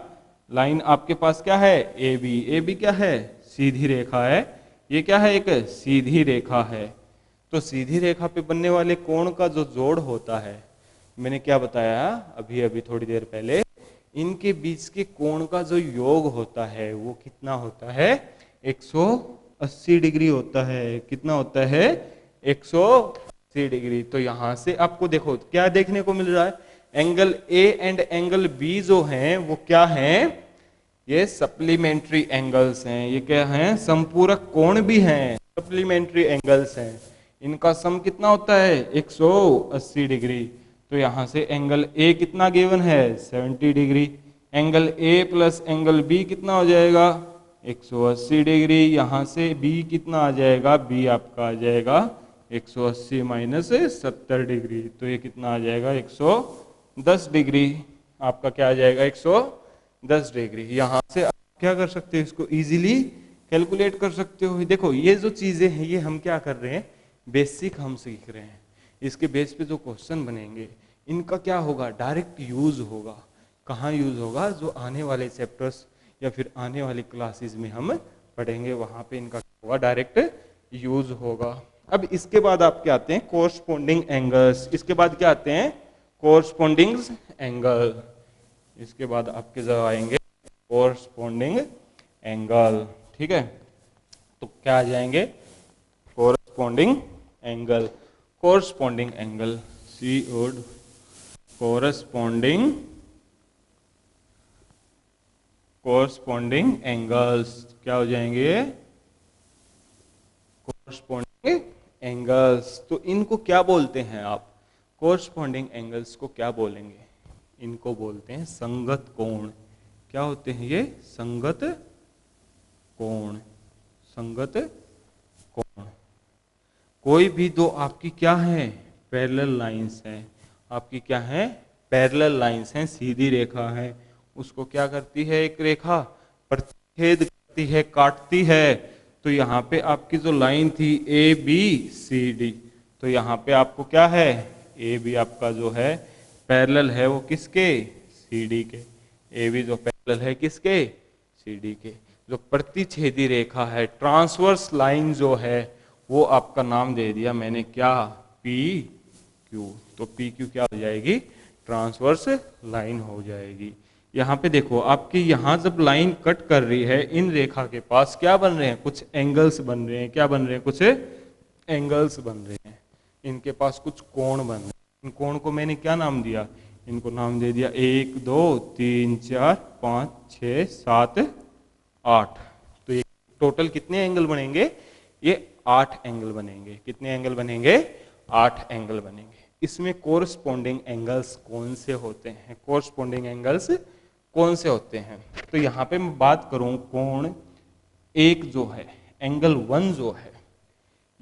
लाइन आपके पास क्या है, ए बी। ए बी क्या है, सीधी रेखा है, ये क्या है, एक सीधी रेखा है। तो सीधी रेखा पे बनने वाले कोण का जो जोड़ होता है, मैंने क्या बताया अभी अभी थोड़ी देर पहले, इनके बीच के कोण का जो योग होता है वो कितना होता है, 180 डिग्री होता है। कितना होता है, 180 डिग्री। तो यहां से आपको देखो क्या देखने को मिल रहा है, angle A and angle B जो हैं वो क्या हैं, ये सप्लीमेंट्री एंगल्स हैं। ये क्या हैं, संपूरक कोण भी हैं, सप्लीमेंट्री एंगल्स हैं। इनका सम कितना होता है, 180 डिग्री। तो यहां से एंगल ए कितना गिवन है, 70 degree. Angle A plus angle B कितना हो जाएगा, 180 डिग्री। यहां से बी कितना आ जाएगा, बी आपका आ जाएगा 180 माइनस 70 डिग्री, तो ये कितना आ जाएगा, 110 डिग्री। आपका क्या आ जाएगा, 110 डिग्री। यहाँ से आप क्या कर सकते हो, इसको इजीली कैलकुलेट कर सकते हो। देखो ये जो चीजें हैं ये हम क्या कर रहे हैं, बेसिक हम सीख रहे हैं। इसके बेस पे जो क्वेश्चन बनेंगे इनका क्या होगा, डायरेक्ट यूज होगा। कहाँ यूज होगा, जो आने वाले चैप्टर्स या फिर आने वाली क्लासेस में हम पढ़ेंगे वहां पे इनका होगा, डायरेक्ट यूज होगा। अब इसके बाद आपके आते हैं कोरस्पोंडिंग एंगल्स। इसके बाद क्या आते हैं, कोरस्पोंडिंग एंगल। इसके बाद आपके जो आएंगे कोरस्पोंडिंग एंगल। ठीक है, तो क्या आ जाएंगे, कोरस्पोंडिंग एंगल। कोरस्पोंडिंग एंगल, सी ओड कोरस्पोंडिंग कोरस्पॉन्डिंग एंगल्स क्या हो जाएंगे? Corresponding angles. तो इनको क्या बोलते हैं आप? कोरस्पॉन्डिंग एंगल्स को क्या बोलेंगे? इनको बोलते हैं संगत कोण। क्या होते हैं ये? संगत कोण। संगत कोण। कोई भी दो आपकी क्या है? पैरेलल लाइंस हैं। आपकी क्या है? पैरेलल लाइंस हैं, सीधी रेखा है। उसको क्या करती है? एक रेखा प्रतिच्छेद करती है, काटती है। तो यहाँ पे आपकी जो लाइन थी ए बी सी डी, तो यहाँ पे आपको क्या है? ए बी आपका जो है पैरेलल है वो किसके? सी डी के। ए बी जो पैरेलल है किसके? सी डी के। जो प्रतिच्छेदी रेखा है, ट्रांसवर्स लाइन जो है, वो आपका नाम दे दिया मैंने क्या? P Q. तो पी क्यू क्या हो जाएगी? ट्रांसवर्स लाइन हो जाएगी। यहाँ पे देखो आपकी यहाँ जब लाइन कट कर रही है, इन रेखा के पास क्या बन रहे हैं? कुछ एंगल्स बन रहे हैं। क्या बन रहे हैं? कुछ एंगल्स बन रहे हैं। इनके पास कुछ कोण बन रहे हैं। इन कोण को मैंने क्या नाम दिया? इनको नाम दे दिया 1 2 3 4 5 6 7 8। तो ये टोटल कितने एंगल बनेंगे? ये 8 एंगल बनेंगे। कितने एंगल बनेंगे? 8 एंगल बनेंगे। इसमें कोरस्पॉन्डिंग एंगल्स कौन से होते हैं? कोरस्पॉन्डिंग एंगल्स कौन से होते हैं? तो यहाँ पे मैं बात करूं, कोण एक जो है, एंगल 1 जो है,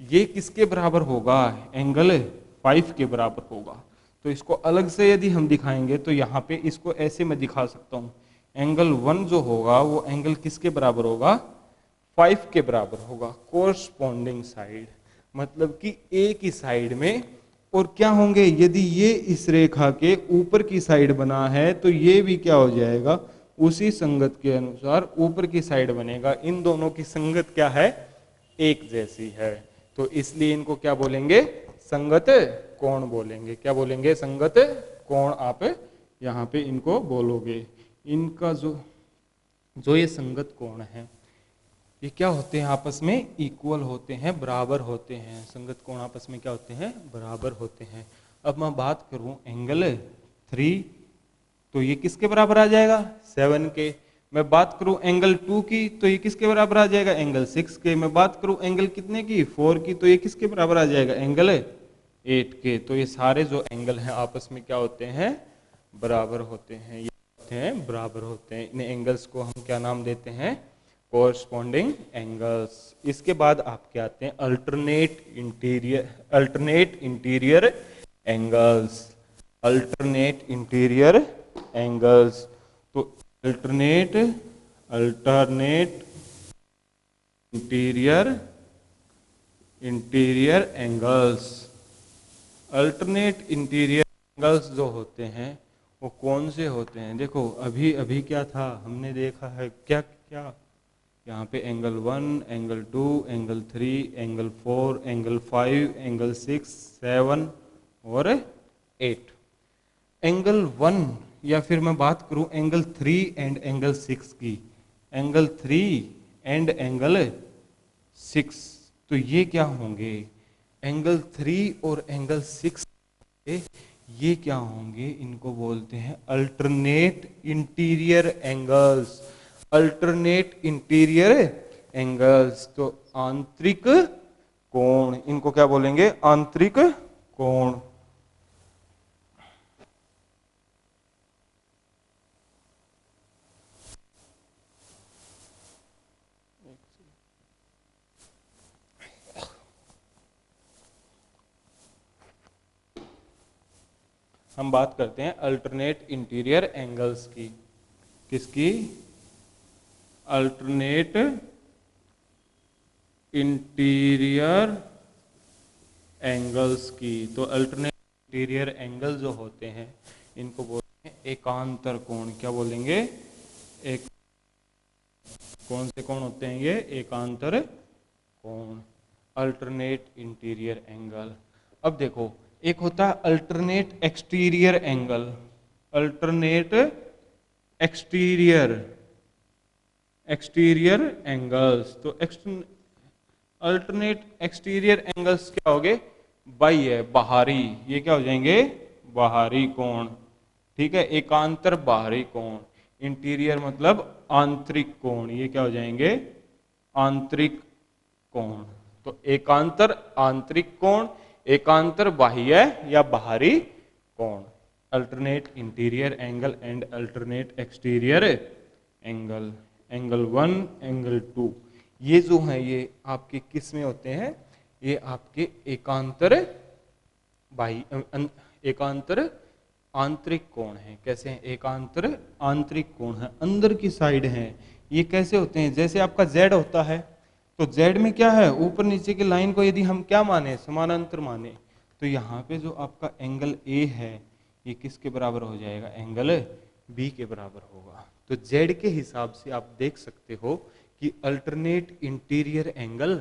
ये किसके बराबर होगा? एंगल 5 के बराबर होगा। तो इसको अलग से यदि हम दिखाएंगे तो यहाँ पे इसको ऐसे मैं दिखा सकता हूँ। एंगल 1 जो होगा वो एंगल किसके बराबर होगा? 5 के बराबर होगा। कोरस्पॉन्डिंग साइड मतलब कि ए की साइड में। और क्या होंगे? यदि ये इस रेखा के ऊपर की साइड बना है तो ये भी क्या हो जाएगा? उसी संगत के अनुसार ऊपर की साइड बनेगा। इन दोनों की संगत क्या है? एक जैसी है। तो इसलिए इनको क्या बोलेंगे? संगत कोण बोलेंगे। क्या बोलेंगे? संगत कोण आप यहाँ पे इनको बोलोगे। इनका जो ये संगत कोण है, ये क्या होते हैं? आपस में इक्वल होते हैं, बराबर होते हैं। संगत कोण आपस में क्या होते हैं? बराबर होते हैं। अब मैं बात करूं एंगल 3, तो ये किसके बराबर आ जाएगा? 7 के। मैं बात करूं एंगल 2 की, तो ये किसके बराबर आ जाएगा? एंगल 6 के। मैं बात करूं एंगल कितने की? 4 की, तो ये किसके बराबर आ जाएगा? एंगल 8 के। तो ये सारे जो एंगल हैं आपस में क्या होते हैं? बराबर होते हैं। ये होते हैं बराबर होते हैं। इन एंगल्स को हम क्या नाम देते हैं? Corresponding angles. इसके बाद आपके आते हैं alternate interior angles. Alternate interior angles. तो alternate interior angles. Alternate interior angles जो होते हैं वो कौन से होते हैं? देखो अभी अभी क्या था, हमने देखा है क्या क्या यहाँ पे angle 1, angle 2, angle 3, angle 4, angle 5, angle 6, 7 और 8। एंगल 1 या फिर मैं बात करूं एंगल 3 एंड एंगल 6 की, एंगल 3 एंड एंगल 6, तो ये क्या होंगे? एंगल 3 और एंगल 6 ये क्या होंगे? इनको बोलते हैं alternate interior angles. Alternate interior angles. तो आंतरिक कोण, इनको क्या बोलेंगे? आंतरिक कोण। हम बात करते हैं अल्टरनेट इंटीरियर एंगल्स की। किसकी? अल्टरनेट इंटीरियर एंगल्स की। तो अल्टरनेट इंटीरियर एंगल जो होते हैं इनको बोलते हैं एकांतर कोण। क्या बोलेंगे? एक कौन से कोण होते हैं ये? एकांतर कोण। Alternate interior angle. अब देखो एक होता है alternate exterior angle. Alternate exterior angles. तो अल्टरनेट एक्सटीरियर एंगल्स क्या होंगे? बाह्य, बाहरी। ये क्या हो जाएंगे? बाहरी कोण। ठीक है, एकांतर बाहरी कोण। इंटीरियर मतलब आंतरिक कोण, ये क्या हो जाएंगे, आंतरिक कोण। तो एकांतर आंतरिक कोण, एकांतर बाह्य या बाहरी कोण। Alternate interior angle and alternate exterior angle, angle 1 angle 2, ये जो है ये आपके किस में होते हैं, ये आपके एकांतर बाह्य एकांतर आंतरिक कोण है। कैसे हैं, एकांतर आंतरिक कोण है, अंदर की साइड है। ये कैसे होते हैं, जैसे आपका Z होता है, तो Z में क्या है, ऊपर नीचे की लाइन को यदि हम क्या माने, समानांतर माने, तो यहाँ पे जो आपका एंगल A है ये किसके बराबर हो जाएगा, एंगल B के बराबर होगा। तो Z के हिसाब से आप देख सकते हो कि अल्टरनेट इंटीरियर एंगल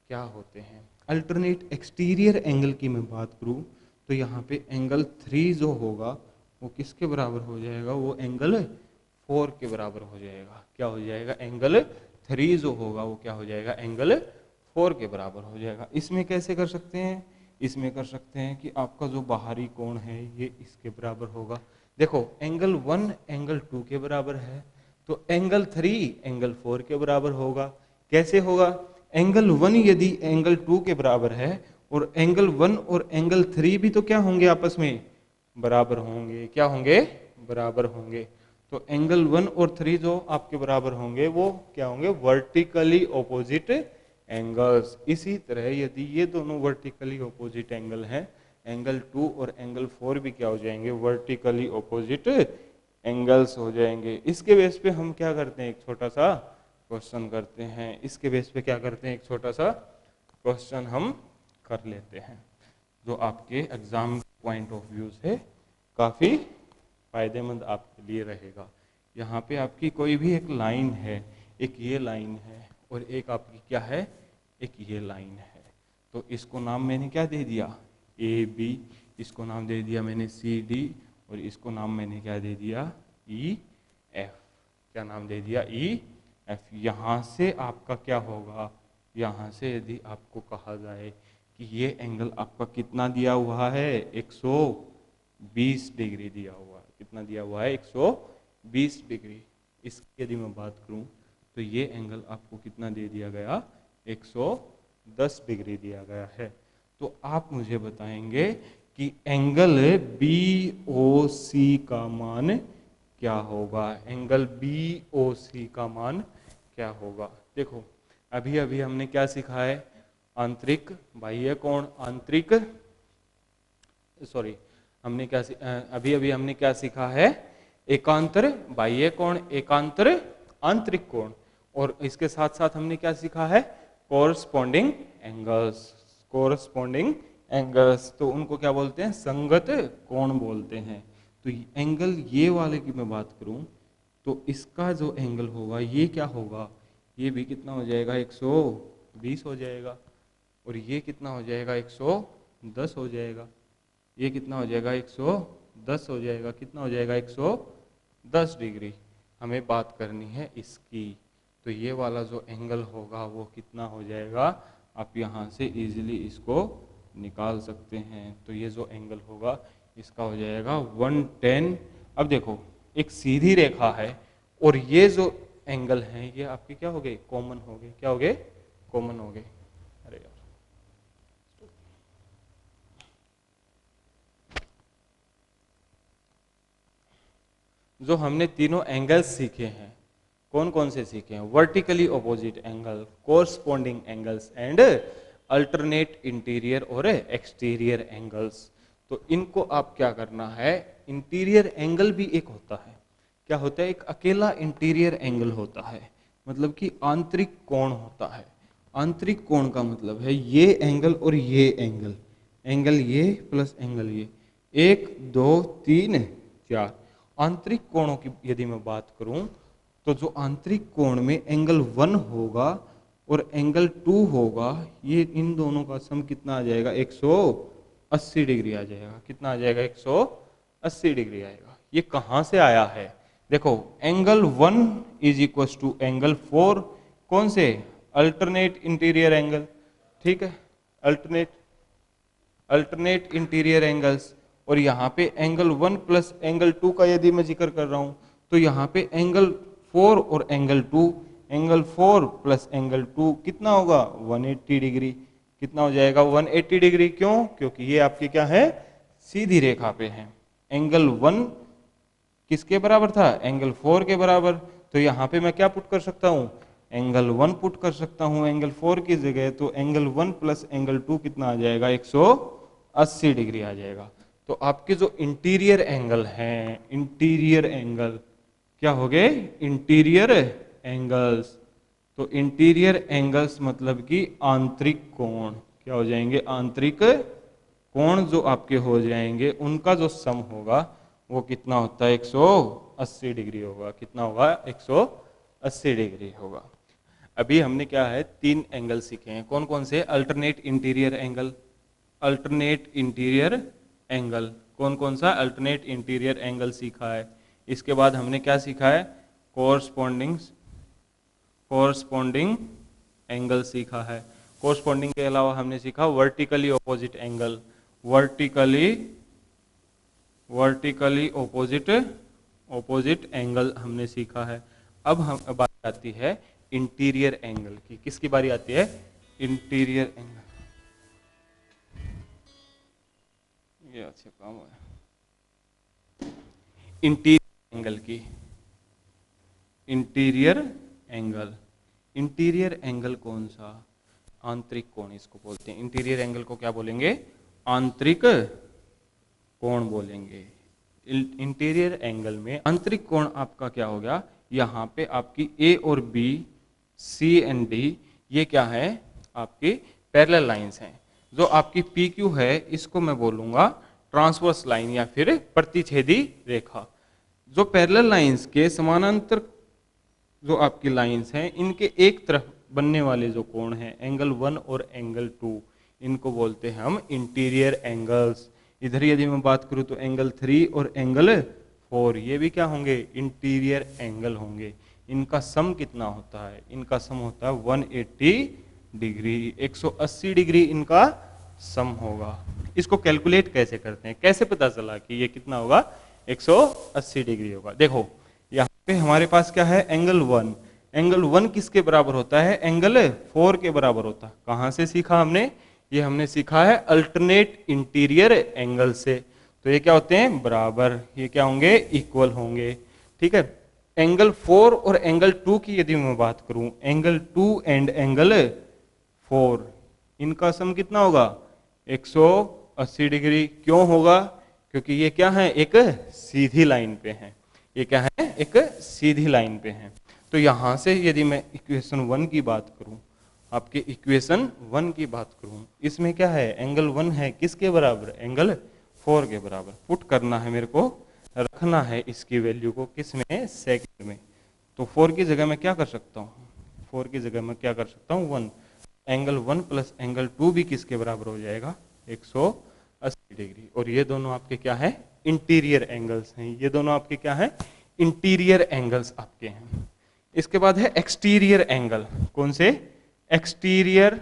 क्या होते हैं। अल्टरनेट एक्सटीरियर एंगल की मैं बात करूं तो यहाँ पे एंगल 3 जो होगा वो किसके बराबर हो जाएगा, वो एंगल 4 के बराबर हो जाएगा। क्या हो जाएगा, एंगल 3 जो होगा वो क्या हो जाएगा, एंगल 4 के बराबर हो जाएगा। इसमें कैसे कर सकते हैं, इसमें कर सकते हैं कि आपका जो बाहरी कोण है ये इसके बराबर होगा। देखो एंगल 1 एंगल 2 के बराबर है, तो एंगल 3 एंगल 4 के बराबर होगा। कैसे होगा, एंगल 1 यदि एंगल 2 के बराबर है और एंगल 1 और एंगल 3 भी तो क्या होंगे, आपस में बराबर होंगे। क्या होंगे, बराबर होंगे। तो एंगल 1 और 3 जो आपके बराबर होंगे वो क्या होंगे, वर्टिकली ऑपोजिट एंगल्स। इसी तरह यदि ये दोनों वर्टिकली ऑपोजिट एंगल हैं, एंगल 2 और एंगल 4 भी क्या हो जाएंगे, वर्टिकली ऑपोजिट एंगल्स हो जाएंगे। इसके बेस पे हम क्या करते हैं, एक छोटा सा क्वेश्चन करते हैं। इसके बेस पे क्या करते हैं, एक छोटा सा क्वेश्चन हम कर लेते हैं, जो आपके एग्जाम पॉइंट ऑफ व्यू से काफ़ी फायदेमंद आपके लिए रहेगा। यहाँ पे आपकी कोई भी एक लाइन है, एक ये लाइन है और एक आपकी क्या है, एक ये लाइन है। तो इसको नाम मैंने क्या दे दिया, AB, इसको नाम दे दिया मैंने CD और इसको नाम मैंने क्या दे दिया, EF। क्या नाम दे दिया, EF। यहाँ से आपका क्या होगा, यहाँ से यदि आपको कहा जाए कि ये एंगल आपका कितना दिया हुआ है, 120 डिग्री दिया हुआ है। कितना दिया हुआ है, 120 डिग्री। इसकी यदि मैं बात करूं तो ये एंगल आपको कितना दे दिया गया, 110 डिग्री दिया गया है। तो आप मुझे बताएंगे कि एंगल BOC का मान क्या होगा, एंगल BOC का मान क्या होगा। देखो अभी अभी हमने क्या सीखा है, आंतरिक बाह्य कोण, आंतरिक सॉरी हमने क्या अभी अभी हमने क्या सीखा है, एकांतर बाह्य कोण, एकांतर आंतरिक कोण। और इसके साथ साथ हमने क्या सीखा है, कोरस्पॉन्डिंग एंगल्स, कोरस्पॉन्डिंग एंगल्स। तो उनको क्या बोलते हैं, संगत कोण बोलते हैं। तो एंगल ये वाले की मैं बात करूं तो इसका जो एंगल होगा ये क्या होगा, ये भी कितना हो जाएगा, 120 हो जाएगा। और ये कितना हो जाएगा, 110 हो जाएगा। ये कितना हो जाएगा, 110 हो जाएगा। कितना हो जाएगा, 110 डिग्री। हमें बात करनी है इसकी। तो ये वाला जो एंगल होगा वो कितना हो जाएगा, आप यहाँ से इजीली इसको निकाल सकते हैं। तो ये जो एंगल होगा इसका हो जाएगा 110। अब देखो एक सीधी रेखा है और ये जो एंगल हैं ये आपके क्या हो गए, कॉमन हो गए। क्या हो गए, कॉमन हो गए। अरे यार जो हमने तीनों एंगल्स सीखे हैं, कौन कौन से सीखे हैं, vertically opposite angle, corresponding angles and alternate interior और एक्सटीरियर एंगल्स। तो इनको आप क्या करना है, इंटीरियर एंगल भी एक होता है। क्या होता है, एक अकेला इंटीरियर एंगल होता है, मतलब कि आंतरिक कोण होता है। आंतरिक कोण का मतलब है ये एंगल और ये एंगल, एंगल ये प्लस एंगल ये, 1 2 3 4। आंतरिक कोणों की यदि मैं बात करूं तो जो आंतरिक कोण में एंगल 1 होगा और एंगल 2 होगा, ये इन दोनों का सम कितना आ जाएगा, 180 डिग्री आ जाएगा। कितना आ जाएगा, 180 डिग्री आएगा। ये कहां से आया है, देखो angle 1 is equal to angle 4, कौन से, अल्टरनेट इंटीरियर एंगल। ठीक है, अल्टरनेट इंटीरियर एंगल्स। और यहाँ पे एंगल 1 प्लस एंगल 2 का यदि मैं जिक्र कर रहा हूँ तो यहाँ पे एंगल 4 और एंगल 4 प्लस एंगल 2 कितना होगा 180 डिग्री। कितना हो जाएगा 180 डिग्री। क्यों? क्योंकि ये आपकी क्या है सीधी रेखा पे है। एंगल 1 किसके बराबर था एंगल 4 के बराबर। तो यहाँ पे मैं क्या पुट कर सकता हूँ एंगल 1 पुट कर सकता हूँ एंगल 4 की जगह। तो एंगल 1 प्लस एंगल 2 कितना आ जाएगा 180 डिग्री आ जाएगा। तो आपके जो इंटीरियर एंगल हैं इंटीरियर एंगल क्या हो गए इंटीरियर एंगल्स। तो इंटीरियर एंगल्स मतलब कि आंतरिक कोण क्या हो जाएंगे आंतरिक कोण जो आपके हो जाएंगे उनका जो सम होगा वो कितना होता है 180 डिग्री होगा। कितना होगा 180 डिग्री होगा। अभी हमने क्या है 3 एंगल सीखे हैं। कौन कौन से? Alternate interior angle, alternate interior angle. कौन कौन सा? अल्टरनेट इंटीरियर एंगल सीखा है। इसके बाद हमने क्या सीखा है कोरस्पॉन्डिंग एंगल सीखा है। कोरस्पॉन्डिंग के अलावा हमने सीखा vertically opposite angle, vertically opposite angle हमने सीखा है। अब हम बात आती है इंटीरियर एंगल की। किसकी बारी आती है? Interior angle. ये अच्छा काम है इंटीरियर एंगल की। इंटीरियर एंगल कौन सा? आंतरिक कोण इसको बोलते हैं। इंटीरियर एंगल को क्या बोलेंगे? आंतरिक कोण बोलेंगे। इंटीरियर एंगल में आंतरिक कोण आपका क्या हो गया? यहाँ पे आपकी ए और बी सी एंड डी ये क्या है आपकी पैरेलल लाइंस हैं। जो आपकी पी क्यू है इसको मैं बोलूंगा ट्रांसवर्स लाइन या फिर प्रतिच्छेदी रेखा। जो पैरेलल लाइंस के समानांतर जो आपकी लाइंस हैं इनके एक तरफ बनने वाले जो कोण हैं एंगल 1 और एंगल 2 इनको बोलते हैं हम इंटीरियर एंगल्स। इधर यदि मैं बात करूं तो एंगल 3 और एंगल 4 ये भी क्या होंगे? इंटीरियर एंगल होंगे। इनका सम कितना होता है? इनका सम होता है 180 डिग्री। 180 डिग्री इनका सम होगा। इसको कैलकुलेट कैसे करते हैं? कैसे पता चला कि ये कितना होगा 180 डिग्री होगा? देखो यहाँ पे हमारे पास क्या है एंगल 1। एंगल 1 किसके बराबर होता है? एंगल 4 के बराबर होता है। कहाँ से सीखा हमने? ये हमने सीखा है अल्टरनेट इंटीरियर एंगल से। तो ये क्या होते हैं? बराबर। ये क्या होंगे? इक्वल होंगे। ठीक है। एंगल 4 और एंगल 2 की यदि मैं बात करूं एंगल 2 एंड एंगल 4 इनका सम कितना होगा? 180 डिग्री। क्यों होगा? क्योंकि ये क्या है एक सीधी लाइन पे है। ये क्या है एक सीधी लाइन पे है। तो यहां से यदि मैं इक्वेशन 1 की बात करूं आपके इक्वेशन 1 की बात करूं इसमें क्या है एंगल 1 है किसके बराबर? एंगल 4 के बराबर। पुट करना है मेरे को, रखना है इसकी वैल्यू को किसमें? सेकंड में। तो 4 की जगह मैं क्या कर सकता हूँ? 4 की जगह मैं क्या कर सकता हूँ 1। एंगल 1 प्लस एंगल 2 भी किसके बराबर हो जाएगा? 180 डिग्री। और ये दोनों आपके क्या है? इंटीरियर एंगल्स हैं। ये दोनों आपके क्या है? इंटीरियर एंगल्स आपके हैं। इसके बाद है एक्सटीरियर एंगल। कौन से? Exterior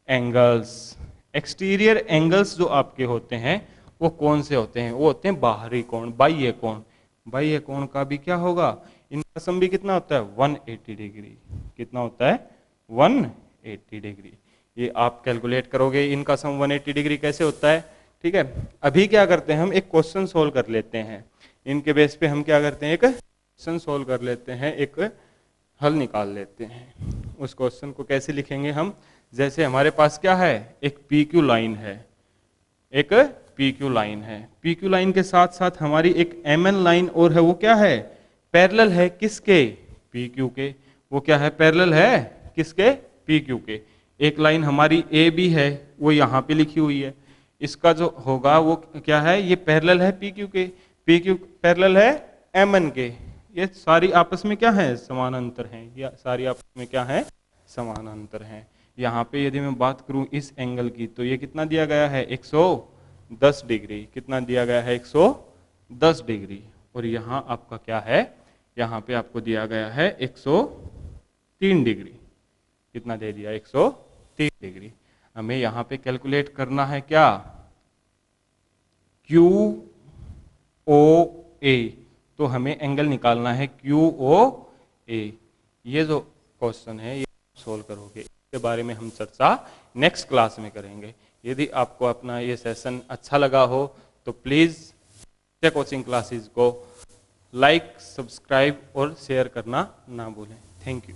angles. एक्सटीरियर एंगल्स जो आपके होते हैं वो कौन से होते हैं? वो होते हैं बाहरी कोण, बाह्य कोण। बाह्य कोण का भी क्या होगा? इनका सम भी कितना होता है? 180 डिग्री। कितना होता है? 180 डिग्री। ये आप कैलकुलेट करोगे इनका सम 180 डिग्री कैसे होता है। ठीक है। अभी क्या करते हैं हम एक क्वेश्चन सोल्व कर लेते हैं। इनके बेस पे हम क्या करते हैं एक क्वेश्चन सोल्व कर लेते हैं, एक हल निकाल लेते हैं। उस क्वेश्चन को कैसे लिखेंगे हम? जैसे हमारे पास क्या है एक पी क्यू लाइन है, एक पी क्यू लाइन है। पी क्यू लाइन के साथ साथ हमारी एक एम एन लाइन और है। वो क्या है? पैरेलल है किसके? पी क्यू के। वो क्या है? पैरेलल है किसके? पी क्यू के। एक लाइन हमारी ए बी है वो यहाँ पे लिखी हुई है। इसका जो होगा वो क्या है? ये पैरेलल है पी क्यू के। पी क्यू पैरेलल है एम एन के। ये सारी आपस में क्या है? समानांतर हैं। या सारी आपस में क्या है? समानांतर हैं। यहाँ पे यदि मैं बात करूं इस एंगल की तो ये कितना दिया गया है? 110 डिग्री। कितना दिया गया है? 110 डिग्री। और यहाँ आपका क्या है? यहाँ पे आपको दिया गया है 103 डिग्री। कितना दे दिया? 103 डिग्री। हमें यहाँ पे कैलकुलेट करना है क्या? क्यू ओ ए। तो हमें एंगल निकालना है QOA। ये जो क्वेश्चन है ये सोल्व करोगे, इसके बारे में हम चर्चा नेक्स्ट क्लास में करेंगे। यदि आपको अपना ये सेशन अच्छा लगा हो तो प्लीज़ कोचिंग क्लासेस को लाइक, सब्सक्राइब और शेयर करना ना भूलें। Thank you.